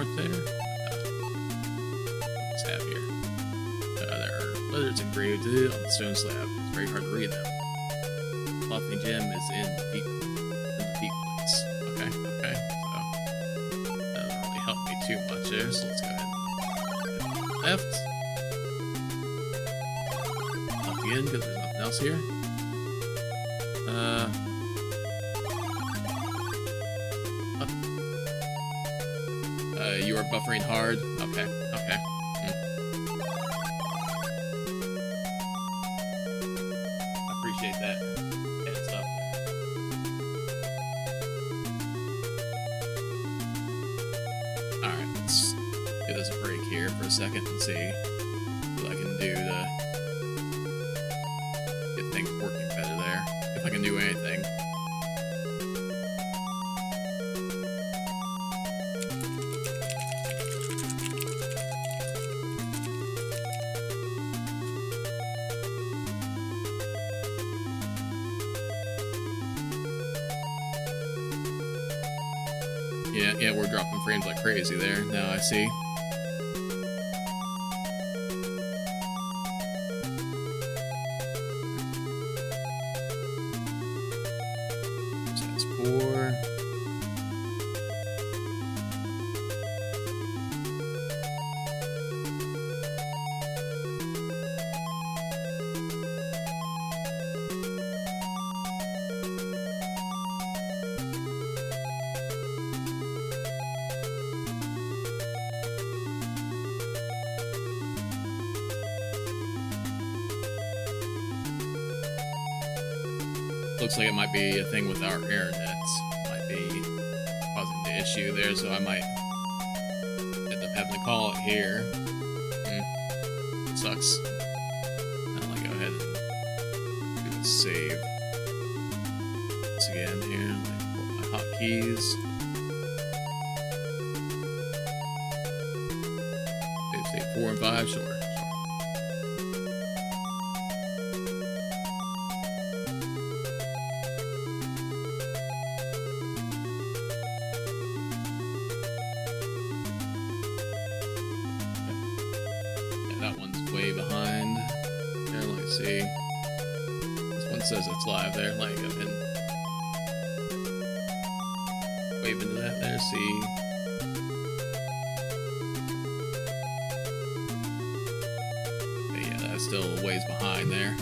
North there? What's have here? There are letters engraved on the stone slab. It's very hard to read them. The clothing gem is in the deep place. Okay. So that doesn't really help me too much there. So let's go ahead and hit left. Left again because there's nothing else here. You are buffering hard. Okay. I appreciate that heads up. Alright, let's give this a break here for a second and see what I can do to get things working better there. If I can do anything. Yeah, we're dropping frames like crazy there. Now I see. So that's 4. Looks like it might be a thing with our internet. Might be causing the issue there, so I might end up having to call it here. Sucks. I'll go ahead and do a save. Once again here, pull up my hotkeys. Save 4 and 5, sure. Way behind. There, let me see. This one says it's live there. Let me go ahead and wave into that there, see. But yeah, that's still a ways behind there.